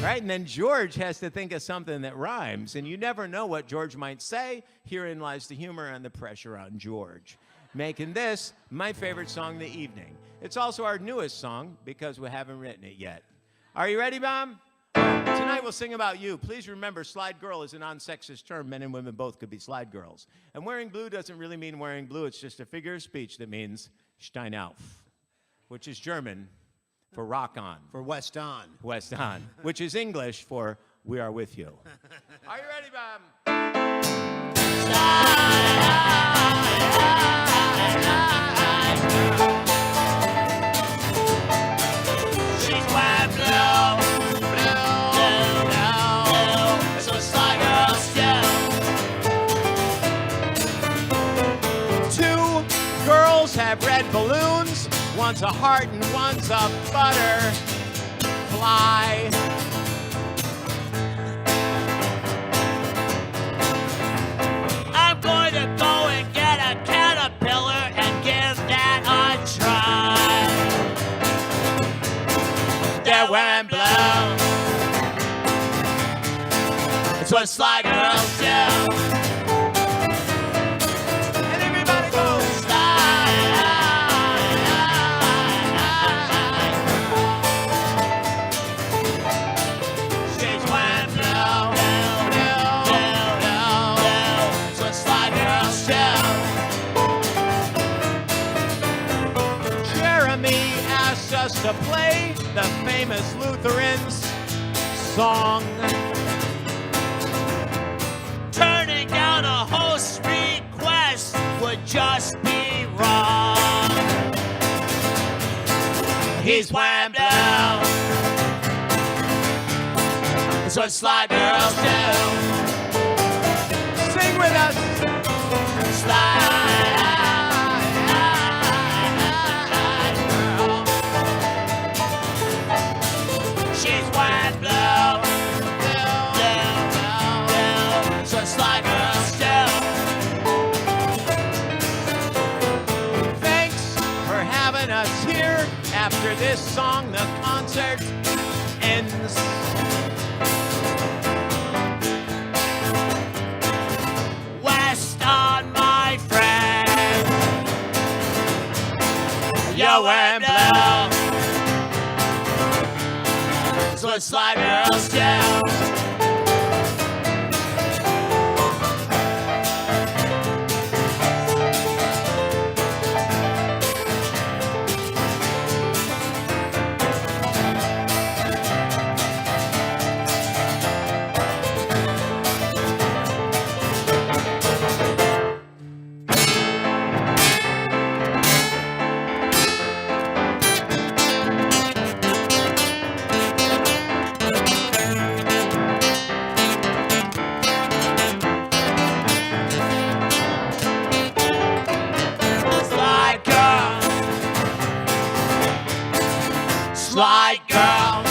S2: Right? And then George has to think of something that rhymes. And you never know what George might say. Herein lies the humor and the pressure on George, making this my favorite song of the evening. It's also our newest song because we haven't written it yet. Are you ready, Mom? Tonight we'll sing about you. Please remember, slide girl is a non-sexist term. Men and women both could be slide girls. And wearing blue doesn't really mean wearing blue. It's just a figure of speech that means Stein auf, which is German for rock on.
S4: For Weston.
S2: Weston, which is English for we are with you. Are you ready, Bob?
S3: She's wearing blue, blue, blue. That's what slide girls do.
S2: Two girls have red balloons. One's a heart and one's a butterfly.
S3: I'm going to go and get a caterpillar and give that a try. They're wearing blue. That's what slide girls do.
S2: And everybody goes.
S3: She's wearing blue, blue, blue, blue. That's what slide girls do.
S2: Jeremy asked us to play the famous Lutherans song.
S3: Turning down a host request would just be wrong. He's wearing blue. That's what slide girls do.
S2: Sing with us.
S3: Slide girl. She's wearing blue, blue, blue, blue. That's what slide girls do.
S2: Thanks for having us here. After this song, the concert ends.
S3: When and blue. That's what slide girls do. Slide girl,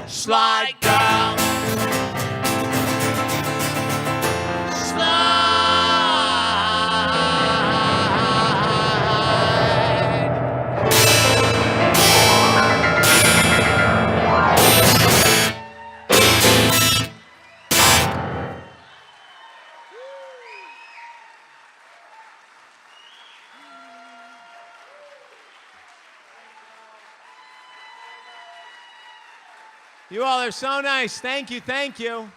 S3: slide girl,
S2: You all are so nice. Thank you, thank you.